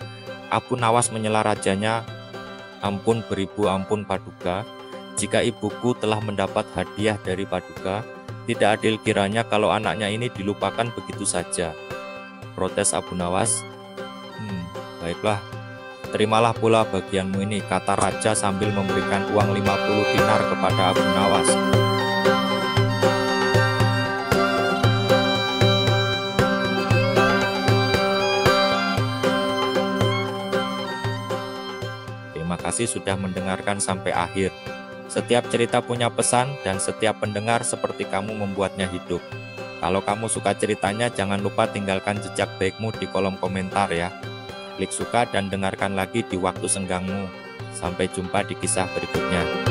Abu Nawas menyela rajanya, "Ampun beribu, ampun Paduka, jika ibuku telah mendapat hadiah dari Paduka, tidak adil kiranya kalau anaknya ini dilupakan begitu saja," protes Abu Nawas. Baiklah, terimalah pula bagianmu ini," kata raja sambil memberikan uang 50 dinar kepada Abu Nawas. Terima kasih sudah mendengarkan sampai akhir. Setiap cerita punya pesan dan setiap pendengar seperti kamu membuatnya hidup. Kalau kamu suka ceritanya, jangan lupa tinggalkan jejak baikmu di kolom komentar ya. Klik suka dan dengarkan lagi di waktu senggangmu. Sampai jumpa di kisah berikutnya.